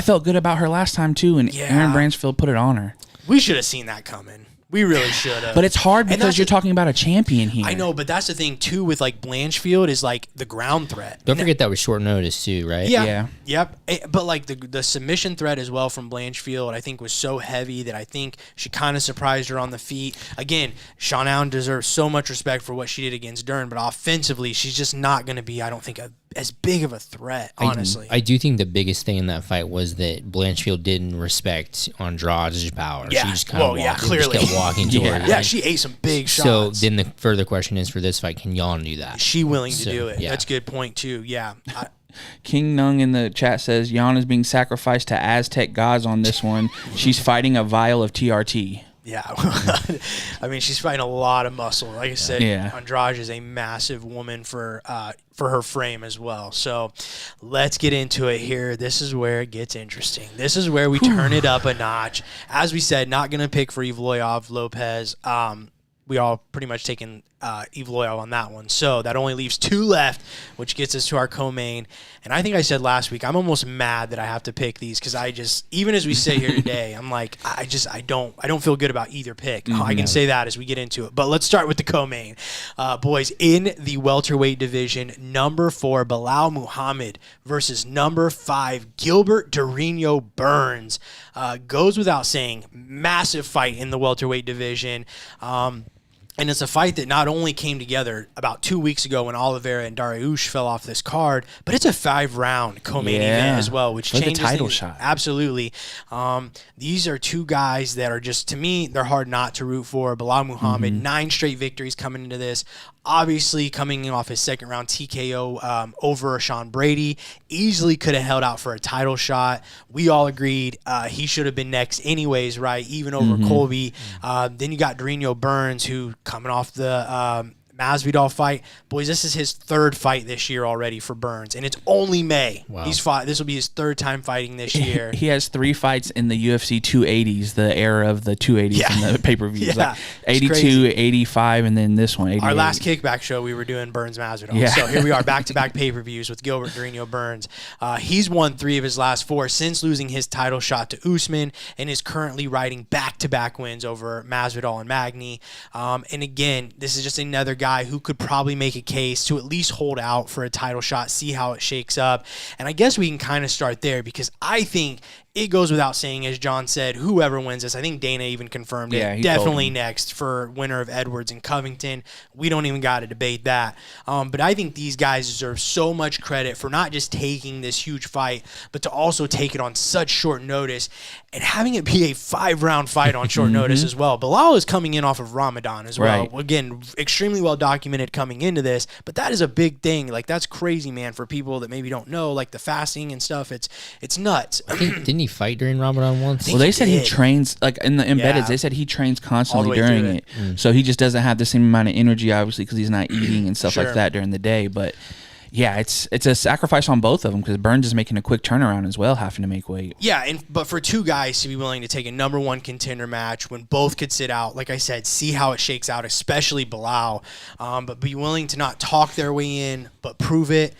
felt good about her last time too, and Aaron Bransfield put it on her. We should have seen that coming. We really should have. But it's hard because you're talking about a champion here. I know, but that's the thing too with like Blanchfield is like the ground threat. Don't forget that was short notice too, right? Yeah. Yep. But like the submission threat as well from Blanchfield, I think was so heavy that I think she kind of surprised her on the feet. Again, Sean Allen deserves so much respect for what she did against Dern, but offensively, she's just not going to be, I don't think, as big of a threat, honestly. I do think the biggest thing in that fight was that Blanchfield didn't respect Andrade's power. Yeah. She just kind of clearly. just kept walking toward her. Yeah, she ate some big shots. So then the further question is for this fight, can Jan do that? Is she willing to do it? Yeah. That's a good point too. Yeah. King Nung in the chat says Jan is being sacrificed to Aztec gods on this one. She's fighting a vial of TRT. Yeah, I mean, she's fighting a lot of muscle. Like I said, Andrade is a massive woman for her frame as well. So let's get into it here. This is where it gets interesting. This is where we turn it up a notch. As we said, not going to pick for Evloev Lopez. We all pretty much taken Evloev on that one. So that only leaves 2 left, which gets us to our co-main. And I think I said last week, I'm almost mad that I have to pick these because I just, even as we sit here today, I'm like, I don't feel good about either pick. I can say that as we get into it. But let's start with the co-main. Boys, in the welterweight division, number 4, Bilal Muhammad versus number 5, Gilbert Durinho Burns. Goes without saying, massive fight in the welterweight division. And it's a fight that not only came together about 2 weeks ago when Oliveira and Dariush fell off this card, but it's a 5-round co-main event as well, which changes the title things. shot. Absolutely. These are 2 guys that are just, to me, they're hard not to root for. Bilal Muhammad, 9 straight victories coming into this. Obviously, coming off his 2nd-round TKO over Sean Brady, easily could have held out for a title shot. We all agreed he should have been next anyways, right? Even over Colby. Then you got Durinho Burns, who coming off the Masvidal fight. Boys, this is his 3rd fight this year already for Burns, and it's only May. Wow. He's fought. This will be his 3rd time fighting this year. He has 3 fights in the UFC 280s, the era of the 280s in the pay-per-views. Yeah. Like 82, 85, and then this one, 88. Our last kickback show, we were doing Burns Masvidal. Yeah. So here we are, back-to-back pay-per-views with Gilbert Durinho Burns. He's won 3 of his last 4 since losing his title shot to Usman, and is currently riding back-to-back wins over Masvidal and Magny. And again, this is just another guy who could probably make a case to at least hold out for a title shot, see how it shakes up. And I guess we can kind of start there because I think it goes without saying, as John said, whoever wins this, I think Dana even confirmed it, definitely next for winner of Edwards and Covington. We don't even got to debate that. But I think these guys deserve so much credit for not just taking this huge fight, but to also take it on such short notice and having it be a 5-round fight on short notice as well. Bilal is coming in off of Ramadan as well. Again, extremely well documented coming into this, but that is a big thing. Like, that's crazy, man, for people that maybe don't know, like the fasting and stuff. It's nuts. Didn't he fight during Ramadan once? Well, they said he trains, like in the embeddeds, they said he trains constantly during it. So he just doesn't have the same amount of energy, obviously, because he's not eating and stuff like that during the day. But yeah, it's a sacrifice on both of them because Burns is making a quick turnaround as well, having to make weight. Yeah, but for 2 guys to be willing to take a number 1 contender match when both could sit out, like I said, see how it shakes out, especially Bilal, but be willing to not talk their way in, but prove it.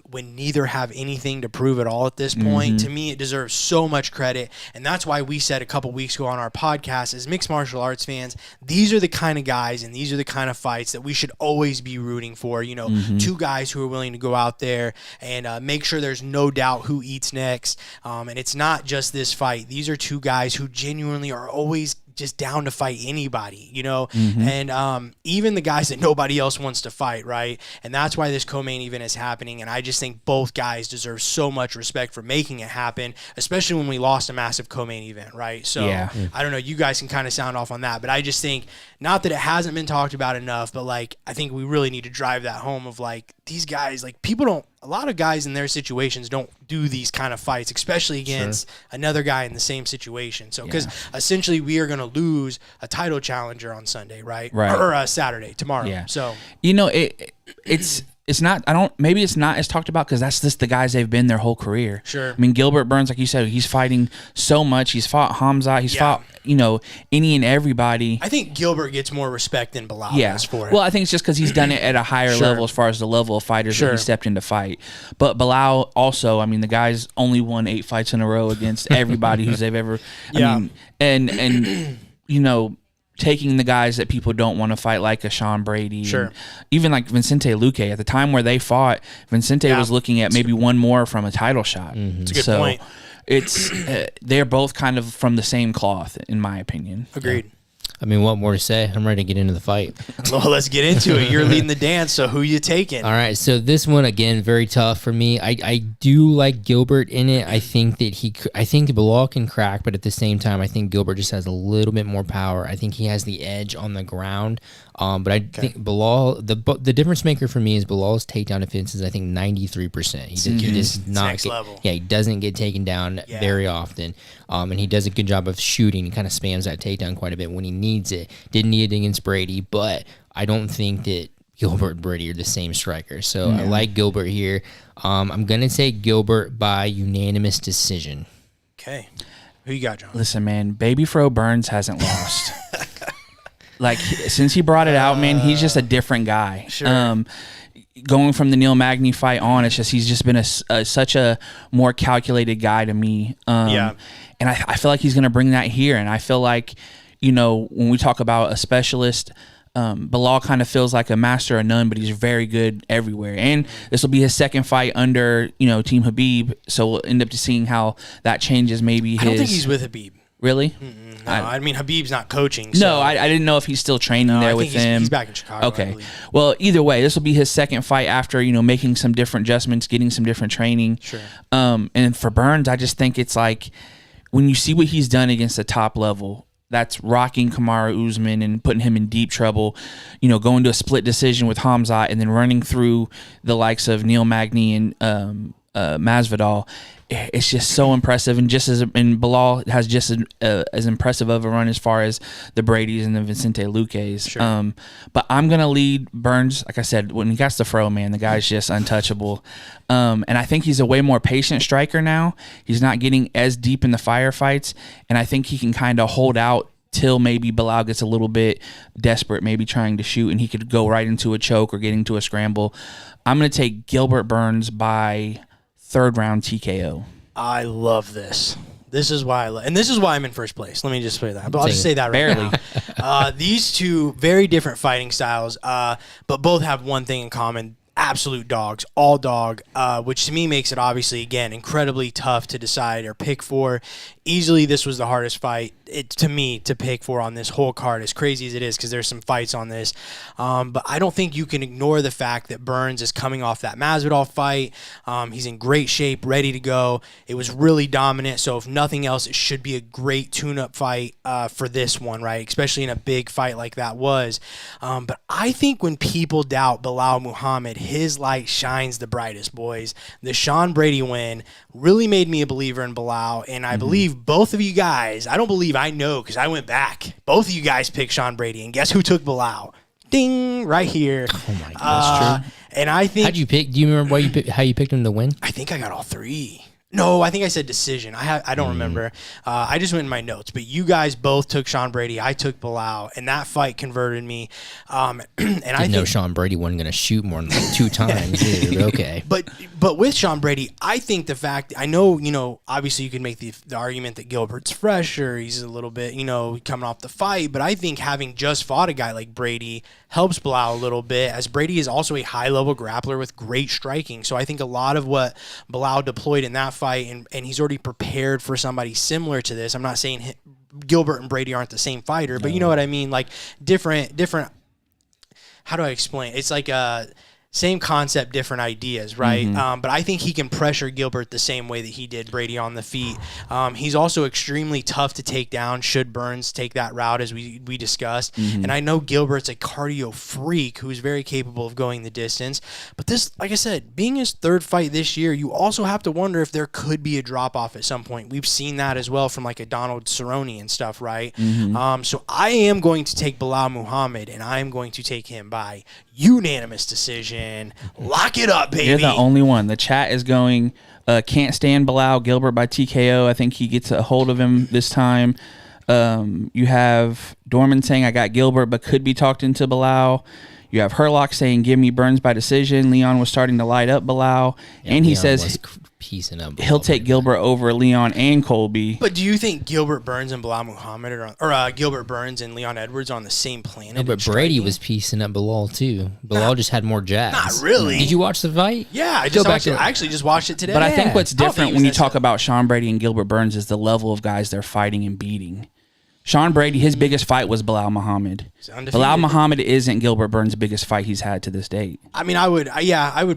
When neither have anything to prove at all at this point. To me, it deserves so much credit, and that's why we said a couple weeks ago on our podcast, as mixed martial arts fans, these are the kind of guys and these are the kind of fights that we should always be rooting for. 2 guys who are willing to go out there and make sure there's no doubt who eats next, and it's not just this fight. These are 2 guys who genuinely are always just down to fight anybody, you know, and even the guys that nobody else wants to fight, right? And that's why this co-main event is happening, and I just think both guys deserve so much respect for making it happen, especially when we lost a massive co-main event, right? So I don't know, you guys can kind of sound off on that, but I just think, not that it hasn't been talked about enough, but like I think we really need to drive that home of like these guys, like people don't, a lot of guys in their situations don't do these kind of fights, especially against another guy in the same situation. So because essentially we are going to lose a title challenger on Sunday, right? Or Saturday, tomorrow. Yeah. So you know, it's not, maybe it's not as talked about because that's just the guys they've been their whole career. Sure. I mean, Gilbert Burns, like you said, he's fighting so much. He's fought Hamzat. He's fought, you know, any and everybody. I think Gilbert gets more respect than Bilal does for it. Well, I think it's just because he's done it at a higher level as far as the level of fighters that he stepped in to fight. But Bilal also, I mean, the guy's only won 8 fights in a row against everybody who's they've ever, I mean, and you know, taking the guys that people don't want to fight, like a Sean Brady, and even like Vicente Luque. At the time where they fought, Vicente was looking at maybe one more from a title shot. It's a good point. It's they're both kind of from the same cloth, in my opinion. Agreed. I mean, what more to say? I'm ready to get into the fight. Well, let's get into it. You're leading the dance, so who you taking? All right, so this one, again, very tough for me. I do like Gilbert in it. I think that I think Bilal can crack, but at the same time, I think Gilbert just has a little bit more power. I think he has the edge on the ground. But I think Bilal, the difference maker for me is Bilal's takedown defense is, I think, 93%. He does not next level. Yeah, he doesn't get taken down very often. And he does a good job of shooting. He kind of spams that takedown quite a bit when he needs it. Didn't need it against Brady, but I don't think that Gilbert and Brady are the same striker. So I like Gilbert here. I'm going to take Gilbert by unanimous decision. Okay. Who you got, John? Listen, man, Baby Fro Burns hasn't lost. Like, since he brought it out, man, he's just a different guy. Sure. Going from the Neil Magny fight on, it's just he's just been such a more calculated guy to me. And I feel like he's going to bring that here. And I feel like, you know, when we talk about a specialist, Bilal kind of feels like a master of none, but he's very good everywhere. And this will be his second fight under, you know, Team Habib. So we'll end up just seeing how that changes maybe his... I don't think he's with Habib. Really? No, I mean, Habib's not coaching. So. No, I didn't know if he's still training there with him. He's back in Chicago. Okay. Well, either way, this will be his second fight after, you know, making some different adjustments, getting some different training. Sure. And for Burns, I just think it's like when you see what he's done against the top level, that's rocking Kamaru Usman and putting him in deep trouble, you know, going to a split decision with Hamzat and then running through the likes of Neil Magny and Masvidal. It's just so impressive, and Bilal has just as impressive of a run as far as the Bradys and the Vicente Luques. Sure. But I'm gonna lead Burns. Like I said, when he gets the fro, man, the guy's just untouchable. And I think he's a way more patient striker now. He's not getting as deep in the firefights, and I think he can kind of hold out till maybe Bilal gets a little bit desperate, maybe trying to shoot, and he could go right into a choke or get into a scramble. I'm gonna take Gilbert Burns by 3rd round TKO. I love this. This is why this is why I'm in first place. Let me just say that. I'll just say that right now. These two very different fighting styles, but both have one thing in common. Absolute dogs, all dog, which to me makes it obviously, again, incredibly tough to decide or pick for. Easily, this was the hardest fight to me to pick for on this whole card, as crazy as it is, because there's some fights on this. But I don't think you can ignore the fact that Burns is coming off that Masvidal fight. He's in great shape, ready to go. It was really dominant, so if nothing else, it should be a great tune-up fight for this one, right? Especially in a big fight like that was. But I think when people doubt Bilal Muhammad, his light shines the brightest, boys. The Sean Brady win really made me a believer in Bilal, and I believe both of you guys, I know because I went back. Both of you guys picked Sean Brady, and guess who took Bilal? Ding, right here. Oh my God, that's true. And I think... How'd you pick? Do you remember how you picked him to win? I think I got all 3. No, I think I said decision. I don't remember. I just went in my notes. But you guys both took Sean Brady. I took Bilal, and that fight converted me. And I think know Sean Brady wasn't going to shoot more than 2 times either, but okay. But with Sean Brady, I think the fact, I know, you know, obviously you can make the argument that Gilbert's fresher, he's a little bit, you know, coming off the fight, but I think having just fought a guy like Brady helps Bilal a little bit, as Brady is also a high-level grappler with great striking. So I think a lot of what Bilal deployed in that fight, and he's already prepared for somebody similar to this. I'm not saying Gilbert and Brady aren't the same fighter, but you know what I mean? Like different. How do I explain? It's like same concept, different ideas, right? But I think he can pressure Gilbert the same way that he did Brady on the feet. He's also extremely tough to take down should Burns take that route, as we discussed. And I know Gilbert's a cardio freak who's very capable of going the distance. But this, like I said, being his third fight this year, you also have to wonder if there could be a drop-off at some point. We've seen that as well from like a Donald Cerrone and stuff, right? So I am going to take Bilal Muhammad, and I am going to take him by unanimous decision. Lock it up, baby. You're the only one. The chat is going, can't stand Bilal, Gilbert by TKO. I think he gets a hold of him this time. You have Dorman saying, I got Gilbert, but could be talked into Bilal. You have Herlock saying, give me Burns by decision. Leon was starting to light up Bilal. Yeah, and he Leon says was piecing up he'll take Gilbert over Leon and Colby. But do you think Gilbert Burns and Bilal Muhammad are on, or Gilbert Burns and Leon Edwards are on the same planet? No, but Brady was piecing up Bilal too. Bilal just had more jabs. Not really. Did you watch the fight? Yeah, I actually just watched it today. But I think what's I don't different think when he you was talk necessarily- about Sean Brady and Gilbert Burns is the level of guys they're fighting and beating. Sean Brady, his biggest fight was Bilal Muhammad. Bilal Muhammad isn't Gilbert Burns' biggest fight he's had to this date. I mean, I would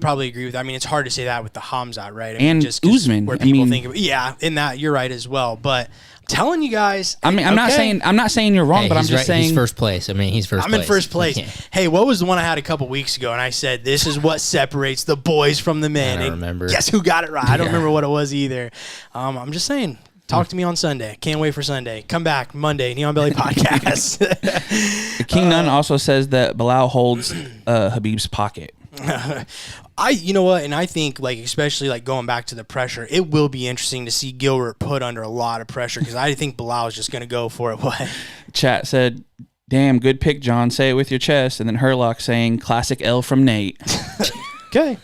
probably agree with that. I mean, it's hard to say that with the Hamzat, right? I mean, And just 'cause Usman. where I people mean- think of, yeah, in that you're right as well. But I'm telling you guys, I mean, I'm not saying you're wrong, Hey, but I'm he's just right. saying He's first place. I mean, he's first I'm place. in first place. Yeah. Hey, what was the one I had a couple weeks ago? And I said, this is what separates the boys from the men. I don't And remember. guess who got it right? I don't remember what it was either. I'm just saying. Talk to me on Sunday. Can't wait for Sunday. Come back Monday, Neon Belly Podcast. King Nunn also says that Bilal holds Habib's pocket. You know what, and I think like especially like going back to the pressure, it will be interesting to see Gilbert put under a lot of pressure because I think Bilal is just going to go for it. What? Chat said, damn, good pick, John. Say it with your chest. And then Herlock saying, classic L from Nate. Okay.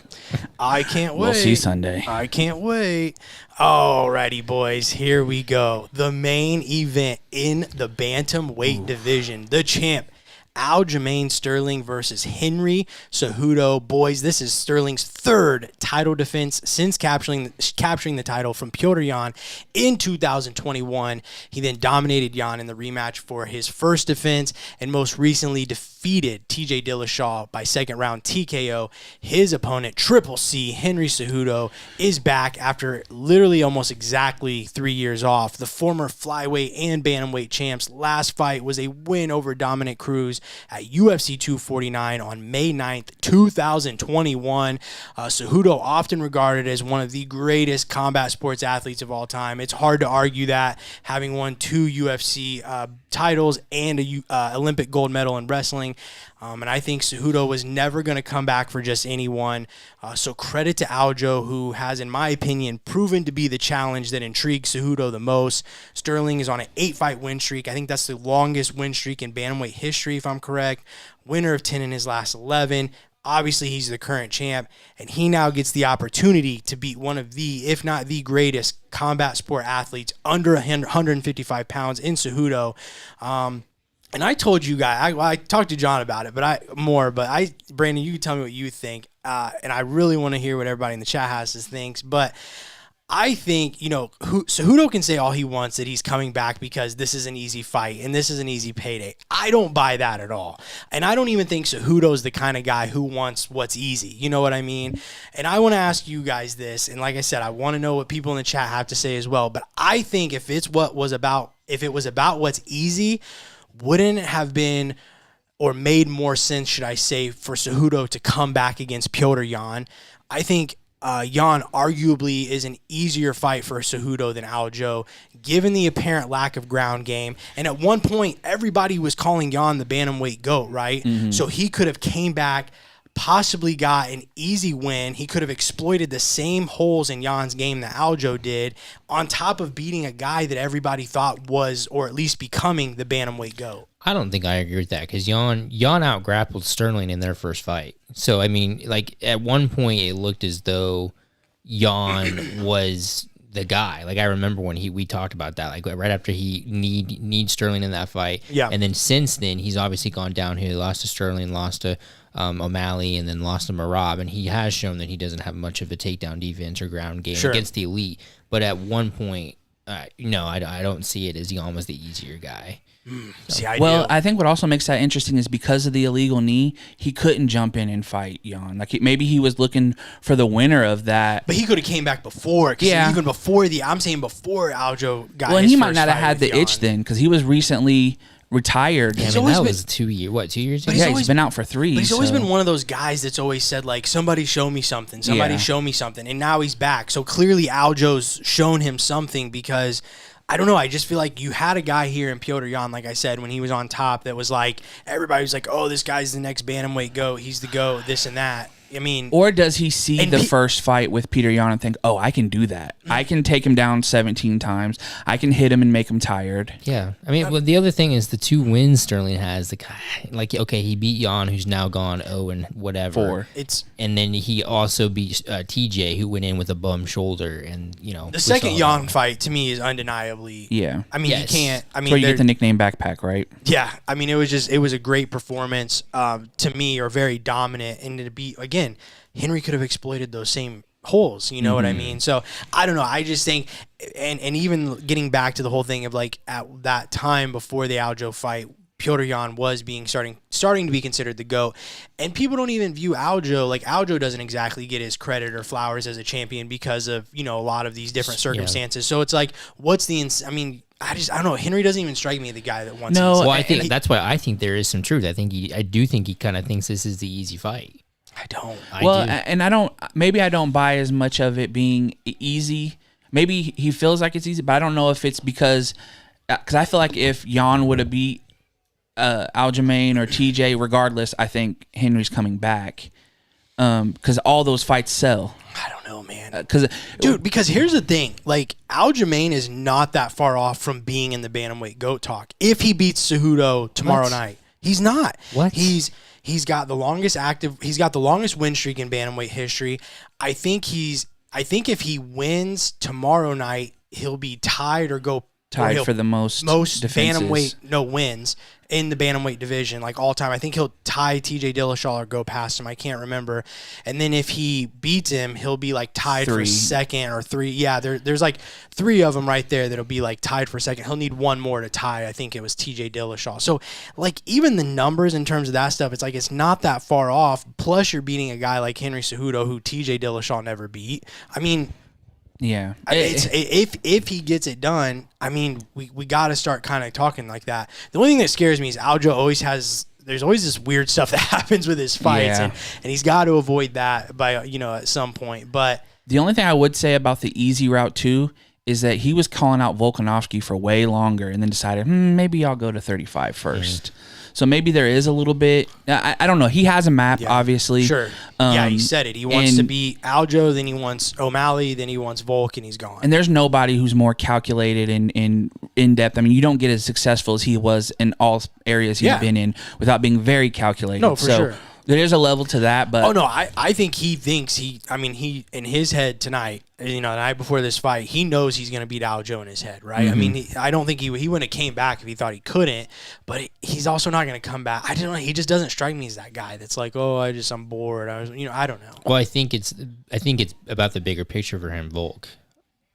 I can't wait. We'll see Sunday. I can't wait. Alrighty, boys. Here we go. The main event in the bantamweight division. The champ, Aljamain Sterling versus Henry Cejudo. Boys, this is Sterling's third title defense since capturing the title from Petr Yan in 2021. He then dominated Yan in the rematch for his first defense and most recently defeated TJ Dillashaw by second round TKO. His opponent, Triple C, Henry Cejudo, is back after literally almost exactly 3 years off. The former flyweight and bantamweight champs' last fight was a win over Dominic Cruz at UFC 249 on May 9th, 2021. Cejudo, often regarded as one of the greatest combat sports athletes of all time. It's hard to argue that, having won 2 UFC titles and a Olympic gold medal in wrestling. And I think Cejudo was never going to come back for just anyone. So credit to Aljo, who has, in my opinion, proven to be the challenge that intrigues Cejudo the most. Sterling is on an 8-fight win streak. I think that's the longest win streak in bantamweight history, if I'm correct. Winner of 10 in his last 11. Obviously, he's the current champ, and he now gets the opportunity to beat one of the, if not the greatest combat sport athletes under 155 pounds in Cejudo. And I told you guys, I talked to John about it, Brandon, you can tell me what you think. And I really want to hear what everybody in the chat house thinks. But I think, Cejudo can say all he wants that he's coming back because this is an easy fight and this is an easy payday. I don't buy that at all. And I don't even think Cejudo is the kind of guy who wants what's easy. You know what I mean? And I want to ask you guys this. And like I said, I want to know what people in the chat have to say as well. But I think if it was about what's easy, wouldn't it have been or made more sense, should I say, for Cejudo to come back against Petr Yan? I think Yan arguably is an easier fight for Cejudo than Aljo, given the apparent lack of ground game. And at one point, everybody was calling Yan the bantamweight GOAT, right? Mm-hmm. So he could have came back, possibly got an easy win. He could have exploited the same holes in Yan's game that Aljo did, on top of beating a guy that everybody thought was, or at least becoming, the bantamweight GOAT. I don't think I agree with that because Yan out-grappled Sterling in their first fight. So, I mean, like, at one point it looked as though Yan was the guy. Like, I remember when we talked about that, like, right after he need Sterling in that fight. Yeah. And then since then, he's obviously gone downhill. He lost to Sterling, lost to O'Malley, and then lost to Marab. And he has shown that he doesn't have much of a takedown defense or ground game against the elite. But at one point, No, I don't see it as Jan was the easier guy. See, I Well, do. I think what also makes that interesting is because of the illegal knee, he couldn't jump in and fight Jan. Like maybe he was looking for the winner of that. But he could have came back before. Yeah. Even before I'm saying before Aljo got Well, and his he might first not have fight had with the itch Jan. then because he was recently retired. Yeah, I He's mean, always that been- was 2 years. What, 2 years But ago? he's Yeah, always he's been out for 3. But he's always so- been one of those guys that's always said, like, somebody show me something. Somebody Yeah. show me something. And now he's back. So clearly Aljo's shown him something because, I don't know, I just feel like you had a guy here in Piotr Jan, like I said, when he was on top that was like, everybody was like, oh, this guy's the next bantamweight GOAT. He's the GOAT, this and that. I mean, Or does he see And the he- first fight with Peter Yan and think, oh, I can do that. I can take him down 17 times. I can hit him and make him tired. Yeah, I mean, well, the other thing is the 2 wins Sterling has. The guy, like, okay, he beat Jan, who's now gone 0 and whatever. 4. it's And then he also beat TJ, who went in with a bum shoulder, and the second Jan fight to me is undeniably. Yeah. I mean, Yes. you can't. I That's mean, where you there- get the nickname backpack, right? Yeah, I mean, it was a great performance to me, or very dominant, and to be again, Henry could have exploited those same holes. You know what I mean? So I don't know. I just think, and even getting back to the whole thing of like at that time before the Aljo fight, Piotr Jan was starting to be considered the GOAT, and people don't even view Aljo like Aljo doesn't exactly get his credit or flowers as a champion because of a lot of these different circumstances. So it's like, what's the? I mean. I don't know. Henry doesn't even strike me as the guy that wants. No, Well, I think that's why I think there is some truth. I do think he kind of thinks this is the easy fight. I don't. Well, do. and maybe I don't buy as much of it being easy. Maybe he feels like it's easy, but I don't know if it's because I feel like if Jan would have beat Aljamain or TJ, regardless, I think Henry's coming back because all those fights sell. I don't know, man. Because here's the thing. Like, Aljamain is not that far off from being in the bantamweight GOAT talk. If he beats Cejudo tomorrow night. He's not. What? He's got the longest win streak in bantamweight history. I think if he wins tomorrow night, he'll be tied or go tied for the most defenses. bantamweight wins in the bantamweight division, like all time. I think he'll tie TJ Dillashaw or go past him. I can't remember. And then if he beats him, he'll be like tied for 3. second or 3. Yeah, there's like 3 of them right there that'll be like tied for second. He'll need 1 more to tie. I think it was TJ Dillashaw. So like even the numbers in terms of that stuff, it's like it's not that far off. Plus you're beating a guy like Henry Cejudo who TJ Dillashaw never beat. I mean, Yeah. if he gets it done, I mean, we got to start kind of talking like that. The only thing that scares me is Aljo there's always this weird stuff that happens with his fights, Yeah. and he's got to avoid that by at some point. But The only thing I would say about the easy route too is that he was calling out Volkanovski for way longer and then decided, maybe I'll go to 35 first. So maybe there is a little bit. I don't know. He has a map, obviously. Sure. He said it. He wants to beat Aljo, then he wants O'Malley, then he wants Volk, and he's gone. And there's nobody who's more calculated and in depth. I mean, you don't get as successful as he was in all areas he's been in without being very calculated. No, for sure. There's a level to that, but Oh no, I think he thinks he in his head tonight, the night before this fight, he knows he's going to beat Aljo in his head, right? I mean, I don't think he wouldn't have came back if he thought he couldn't, but he's also not going to come back. I don't know. He just doesn't strike me as that guy that's like, oh, I'm bored. I don't know. Well, I think it's about the bigger picture for him, Volk.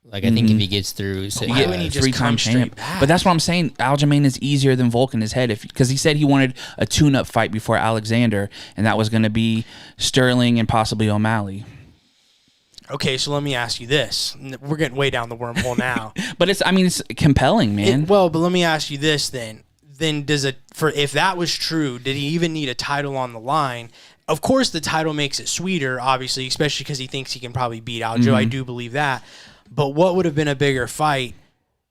Like I think if he gets through, why wouldn't he just 3-time come straight champ. back? But that's what I'm saying. Aljamain is easier than Volk in his head because he said he wanted a tune-up fight before Alexander, and that was going to be Sterling and possibly O'Malley. Okay, so let me ask you this. We're getting way down the wormhole now. But it's compelling, man. But let me ask you this then. Then if that was true, did he even need a title on the line? Of course, the title makes it sweeter, obviously, especially because he thinks he can probably beat Aljo. I do believe that. But what would have been a bigger fight,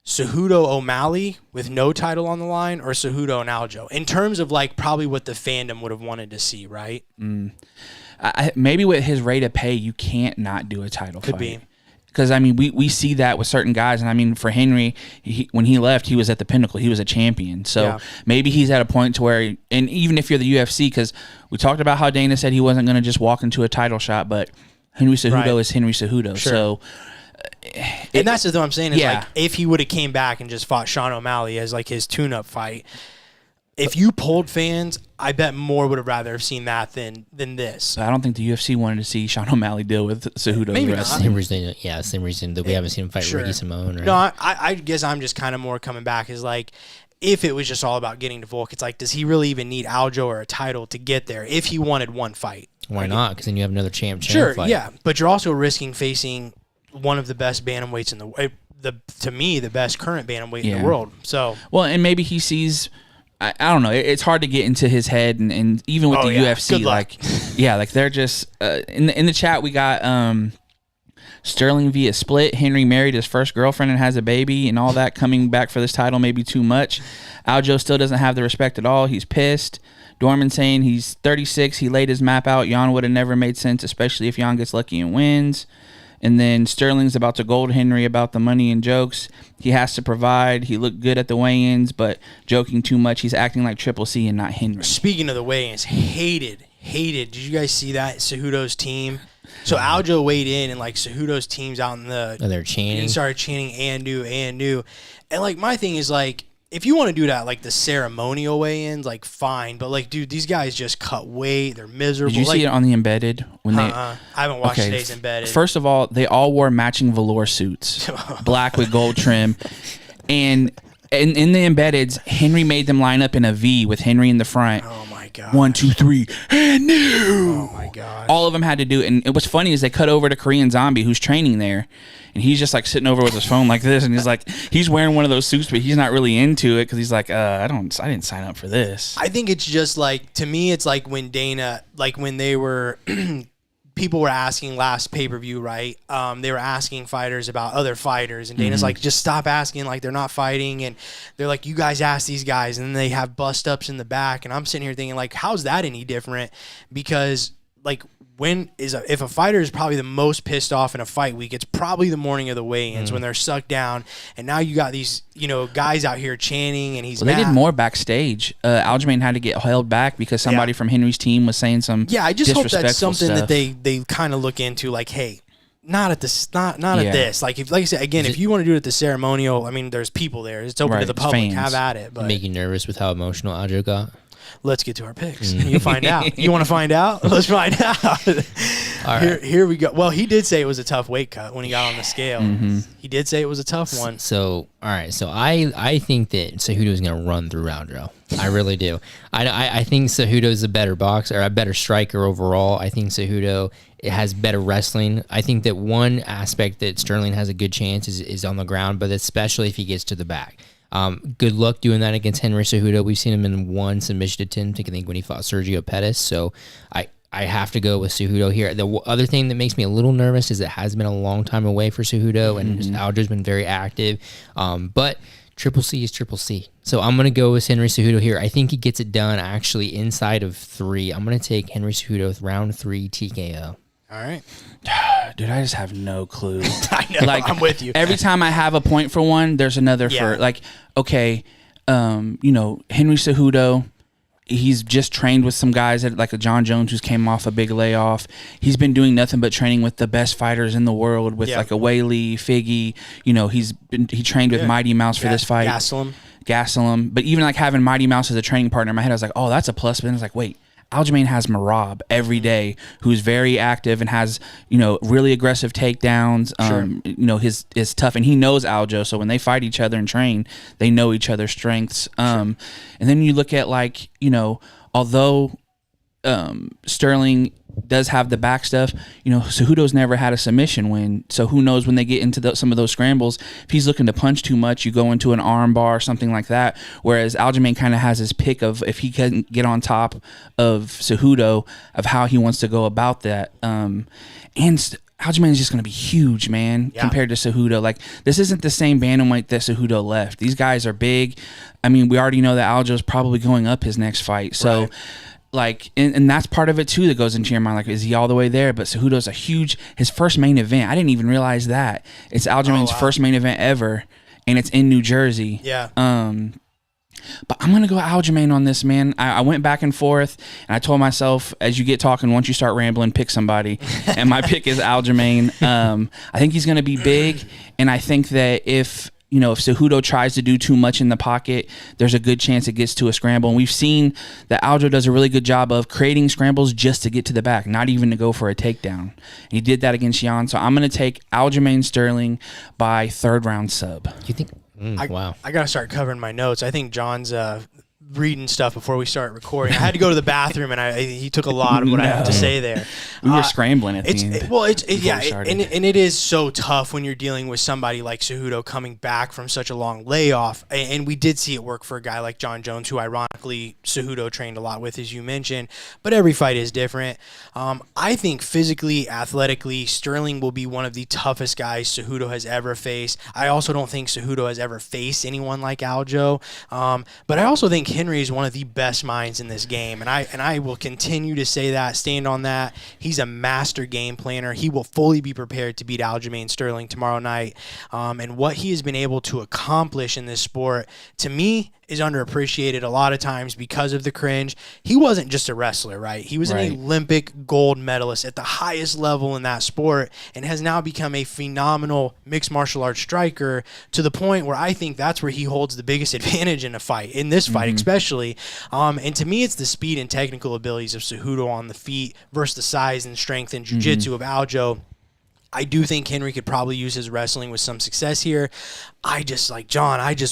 Cejudo O'Malley with no title on the line, or Cejudo and Aljo? In terms of like probably what the fandom would have wanted to see, right? Maybe with his rate of pay, you can't not do a title fight. Could be. Because, I mean, we see that with certain guys. And, I mean, for Henry, when he left, he was at the pinnacle. He was a champion. So maybe he's at a point to where, and even if you're the UFC, because we talked about how Dana said he wasn't going to just walk into a title shot, but Henry Cejudo is Henry Cejudo. Sure. So, and that's what I'm saying is Yeah. like if he would have came back and just fought Sean O'Malley as like his tune-up fight, if you polled fans, I bet more would have rather have seen that than this. I don't think the UFC wanted to see Sean O'Malley deal with Cejudo. Maybe the rest not. of Same reason that we haven't seen him fight Sure. Ricky Simone. Right? No, I guess I'm just kind of more coming back is like, if it was just all about getting to Volk, it's like, does he really even need Aljo or a title to get there if he wanted one fight? Why not? Because then you have another champ Sure, fight. yeah. But you're also risking facing one of the best bantamweights in to me, the best current bantamweight in the world. So, well, and maybe he sees... I don't know. It's hard to get into his head, and even with the UFC, like they're just in the chat. We got Sterling via split. Henry married his first girlfriend and has a baby, and all that coming back for this title may be too much. Aljo still doesn't have the respect at all. He's pissed. Dorman saying he's 36. He laid his map out. Jan would have never made sense, especially if Jan gets lucky and wins. And then Sterling's about to gold Henry about the money and jokes. He has to provide. He looked good at the weigh-ins, but joking too much. He's acting like Triple C and not Henry. Speaking of the weigh-ins, hated. Did you guys see that Cejudo's team? So Aljo weighed in, and like Cejudo's team's out in the. Oh, they're chanting. And started chanting and like my thing is like, if you want to do that, like the ceremonial weigh-ins, like fine, but like, dude, these guys just cut weight. They're miserable. Did you see it on the Embedded when I haven't watched today's Embedded. First of all, they all wore matching velour suits, black with gold trim, and in the Embeddeds, Henry made them line up in a V with Henry in the front. Oh my god! 1, 2, 3, and new. Oh my god! All of them had to do it, and what's funny is they cut over to Korean Zombie, who's training there. And he's just like sitting over with his phone like this, and he's like, he's wearing one of those suits, but he's not really into it because he's like, I didn't sign up for this. I think it's just like, to me, it's like when Dana, like when they were, people were asking last pay-per-view, right? They were asking fighters about other fighters, and Dana's like, just stop asking, like they're not fighting, and they're like, you guys ask these guys, and then they have bust-ups in the back, and I'm sitting here thinking, like, how's that any different? Because, like, if a fighter is probably the most pissed off in a fight week, it's probably the morning of the weigh-ins when they're sucked down, and now you got these guys out here chanting, and he's they did more backstage. Aljamain had to get held back because somebody from Henry's team was saying some I just hope that's something stuff. that they kind of look into, like, hey, not at this, not at this. Like I said again, if you want to do it at the ceremonial, I mean, there's people there. It's open to the public. Fans. Have at it. But Make you nervous with how emotional Aljo got? let's get to our picks. You find out. You want to find out? Let's find out. All right. Here we go. Well, he did say it was a tough weight cut when he got on the scale. He did say it was a tough one. So, all right. So I think that Cejudo is going to run through Aljo. I really do. I think Cejudo is a better boxer, or a better striker overall. I think Cejudo has better wrestling. I think that one aspect that Sterling has a good chance is on the ground, but especially if he gets to the back. Good luck doing that against Henry Cejudo. We've seen him in one submission attempt, I think, when he fought Sergio Pettis. So I have to go with Cejudo here. The other thing that makes me a little nervous is it has been a long time away for Cejudo, and Aljo's been very active. But Triple C is Triple C. So I'm going to go with Henry Cejudo here. I think he gets it done actually inside of 3. I'm going to take Henry Cejudo with round 3 TKO. All right. Dude, I just have no clue. I know. Like, I'm with you. Every time I have a point for one, there's another for, like, okay, Henry Cejudo, he's just trained with some guys like a John Jones who's came off a big layoff. He's been doing nothing but training with the best fighters in the world with like a Whaley, Figgy. He trained with Mighty Mouse for this fight. Gastelum. But even like having Mighty Mouse as a training partner, in my head I was like, oh, that's a plus. But then it's like, wait. Aljamain has Marab every day, who's very active and has, really aggressive takedowns. Is tough, and he knows Aljo. So when they fight each other and train, they know each other's strengths. And then you look at although Sterling does have the back stuff, Cejudo's never had a submission win. So who knows when they get into some of those scrambles, if he's looking to punch too much, you go into an arm bar or something like that. Whereas Aljamain kind of has his pick of if he can get on top of Cejudo of how he wants to go about that. And Aljamain is just going to be huge, man, compared to Cejudo. Like, this isn't the same bantamweight that Cejudo left. These guys are big. I mean, we already know that Aljo's probably going up his next fight. So. Right. Like, and that's part of it too that goes into your mind. Like, is he all the way there? But Cejudo's his first main event. I didn't even realize that. It's Aljamain's first main event ever, and it's in New Jersey. Yeah. But I'm going to go Aljamain on this, man. I went back and forth, and I told myself, as you get talking, once you start rambling, pick somebody. And my pick is Aljamain. I think he's going to be big, and I think that if you know, if Cejudo tries to do too much in the pocket, there's a good chance it gets to a scramble. And we've seen that Aljo does a really good job of creating scrambles just to get to the back, not even to go for a takedown. And he did that against Jan. So I'm going to take Aljamain Sterling by 3rd round sub. Do you think? Wow. I got to start covering my notes. I think John's reading stuff before we start recording. I had to go to the bathroom, and he took a lot of what I have to say there. We were scrambling at the end. And it is so tough when you're dealing with somebody like Cejudo coming back from such a long layoff. And we did see it work for a guy like John Jones, who ironically Cejudo trained a lot with, as you mentioned. But every fight is different. I think physically, athletically, Sterling will be one of the toughest guys Cejudo has ever faced. I also don't think Cejudo has ever faced anyone like Aljo. But I also think Henry is one of the best minds in this game, and I will continue to say that, stand on that. He's a master game planner. He will fully be prepared to beat Aljamain Sterling tomorrow night. And what he has been able to accomplish in this sport, to me, is underappreciated a lot of times because of the cringe. He wasn't just a wrestler, right? He was an Olympic gold medalist at the highest level in that sport and has now become a phenomenal mixed martial arts striker to the point where I think that's where he holds the biggest advantage in a fight, in this fight especially. And to me, it's the speed and technical abilities of Cejudo on the feet versus the size and strength and jiu-jitsu of Aljo. I do think Henry could probably use his wrestling with some success here. I just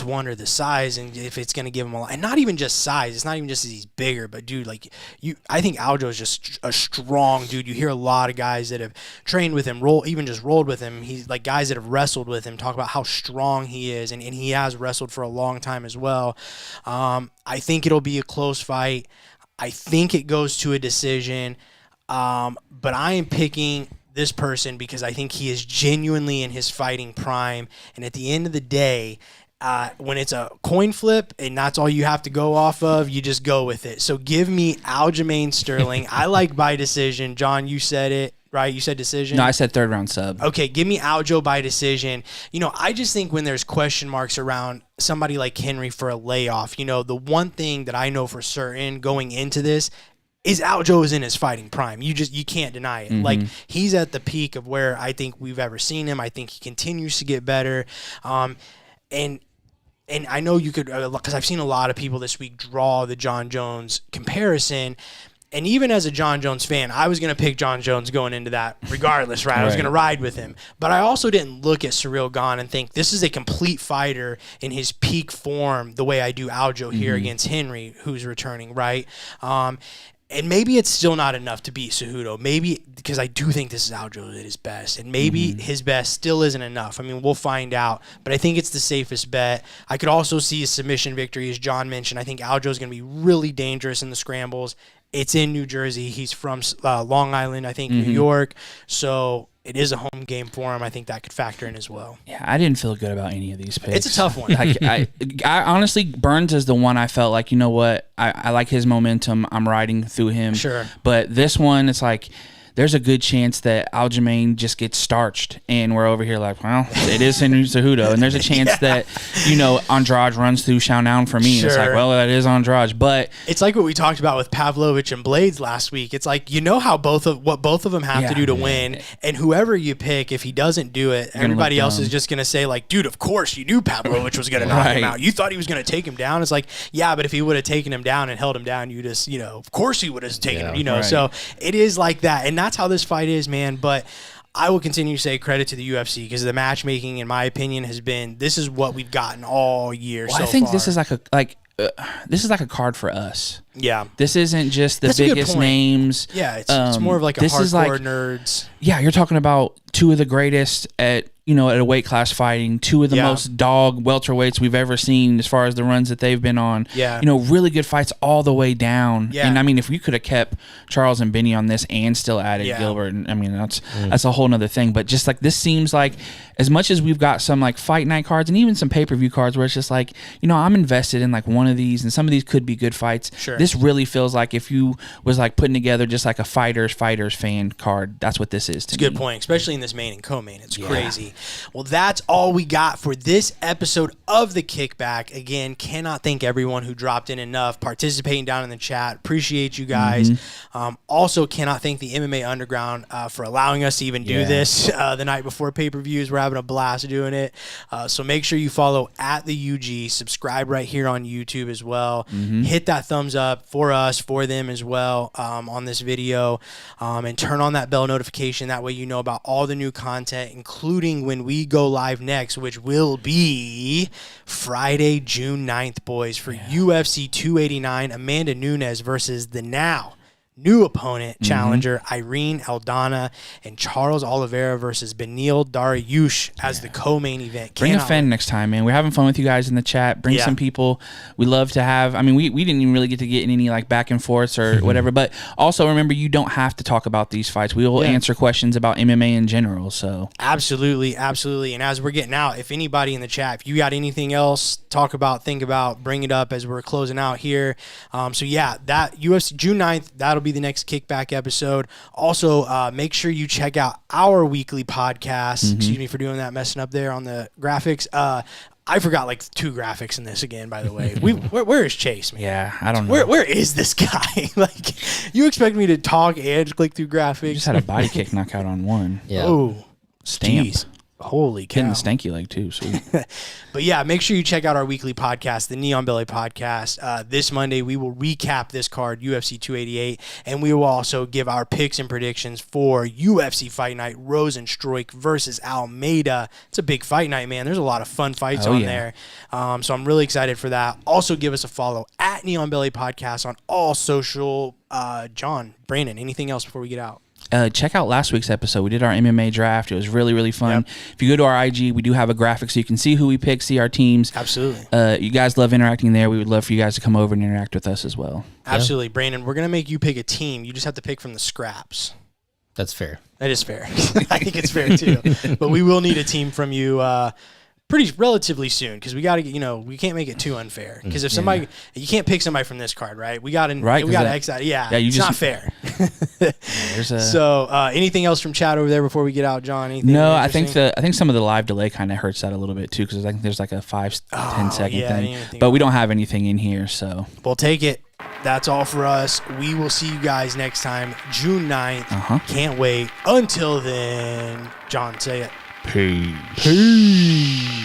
wonder the size and if it's going to give him a lot. And not even just size. It's not even just that he's bigger, but dude, I think Aljo is just a strong dude. You hear a lot of guys that have trained with him, rolled with him. He's like guys that have wrestled with him talk about how strong he is, and he has wrestled for a long time as well. I think it'll be a close fight. I think it goes to a decision, but I am picking this person because I think he is genuinely in his fighting prime. And at the end of the day, when it's a coin flip and that's all you have to go off of, you just go with it. So give me Aljamain Sterling. I like by decision. John, you said it, right? You said decision? No, I said 3rd round sub. Okay, give me Aljo by decision. You know, I just think when there's question marks around somebody like Henry for a layoff, you know, the one thing that I know for certain going into this is Aljo is in his fighting prime. You can't deny it. Like, he's at the peak of where I think we've ever seen him. I think he continues to get better. And I know you could, because I've seen a lot of people this week draw the John Jones comparison. And even as a John Jones fan, I was going to pick John Jones going into that regardless, right? I was going to ride with him. But I also didn't look at Ciryl Gane and think this is a complete fighter in his peak form the way I do Aljo here against Henry, who's returning, right? And maybe it's still not enough to beat Cejudo. Maybe, because I do think this is Aljo at his best. And maybe his best still isn't enough. I mean, we'll find out. But I think it's the safest bet. I could also see a submission victory, as John mentioned. I think Aljo is going to be really dangerous in the scrambles. It's in New Jersey. He's from Long Island, I think, New York. So it is a home game for him. I think that could factor in as well. Yeah, I didn't feel good about any of these picks. It's a tough one. I honestly, Burns is the one I felt like, you know what, I like his momentum. I'm riding through him. Sure. But this one, it's like, there's a good chance that Aljamain just gets starched, and we're over here like, well, it is Henry Cejudo, and there's a chance that, you know, Andrade runs through Xiaonan for me, and it's like, well, that is Andrade, but it's like what we talked about with Pavlovich and Blades last week. It's like, you know how both of them have to do to win, and whoever you pick, if he doesn't do it, everybody else is just gonna say like, dude, of course you knew Pavlovich was gonna knock him out. You thought he was gonna take him down. It's like, yeah, but if he would have taken him down and held him down, you just, you know, of course he would have taken him. You know, so it is like that, and that's how this fight is, man. But I will continue to say credit to the UFC because the matchmaking, in my opinion, has been, this is what we've gotten all year. Well, I think this is this is like a card for us. Yeah, this isn't just the biggest names. Yeah, it's more of like a hardcore nerds. Yeah, you're talking about two of the greatest at, you know, at a weight class fighting, two of the most dog welterweights we've ever seen as far as the runs that they've been on. Yeah. You know, really good fights all the way down. Yeah. And I mean, if we could have kept Charles and Benny on this and still added Gilbert, I mean, that's a whole nother thing. But just like, this seems like, as much as we've got some like fight night cards and even some pay-per-view cards where it's just like, you know, I'm invested in like one of these, and some of these could be good fights. Sure. This really feels like if you was like putting together just like a fighters fan card, that's what this is to me. Good point, especially in this main and co-main. It's crazy. Well, that's all we got for this episode of The Kickback. Again, cannot thank everyone who dropped in enough, participating down in the chat. Appreciate you guys. Also, cannot thank the MMA Underground for allowing us to even do this the night before pay-per-views. We're having a blast doing it. So make sure you follow at the UG. Subscribe right here on YouTube as well. Hit that thumbs up for us, for them as well on this video. And turn on that bell notification. That way you know about all the new content, including when we go live next, which will be Friday, June 9th, boys, for UFC 289, Amanda Nunes versus the now new opponent, challenger, Irene Aldana, and Charles Oliveira versus Beneil Dariush as the co-main event. Bring a fan next time, man. We're having fun with you guys in the chat. Bring some people. We love to have, I mean, we didn't even really get to get in any like back and forths or whatever, but also remember, you don't have to talk about these fights. We will answer questions about MMA in general, so. Absolutely. And as we're getting out, if anybody in the chat, if you got anything else, talk about, think about, bring it up as we're closing out here. So yeah, that UFC June 9th, that'll be the next Kickback episode. Also, make sure you check out our weekly podcast. Excuse me for doing that, messing up there on the graphics. I forgot like 2 graphics in this again, by the way. Where is Chase, man? Yeah, I don't know. Where is this guy? Like, you expect me to talk and click through graphics? You just had a body kick knockout on one. Yeah. Oh, Stamp. geez. Holy cow. Getting the stanky leg too. Sweet. But yeah, make sure you check out our weekly podcast, the Neon Belly Podcast. This Monday, we will recap this card, UFC 288, and we will also give our picks and predictions for UFC Fight Night, Rosenstruik versus Almeida. It's a big fight night, man. There's a lot of fun fights on there. So I'm really excited for that. Also, give us a follow at Neon Belly Podcast on all social. John, Brandon, anything else before we get out? Check out last week's episode. We did our MMA draft. It was really, really fun. If you go to our IG, we do have a graphic so you can see who we pick, see our teams. Absolutely. You guys love interacting there. We would love for you guys to come over and interact with us as well. Absolutely. Brandon, we're going to make you pick a team. You just have to pick from the scraps. That's fair. That is fair. I think it's fair, too. But we will need a team from you pretty relatively soon, because we got to, we can't make it too unfair. Because if somebody, you can't pick somebody from this card, right? We got to X out. It's not fair. So anything else from chat over there before we get out, John? Anything I think some of the live delay kind of hurts that a little bit too, because I think there's like a 5-10 second thing, but we don't have anything in here, so we'll take it. That's all for us. We will see you guys next time, June 9th. Can't wait. Until then, John, say it. Peace. Peace.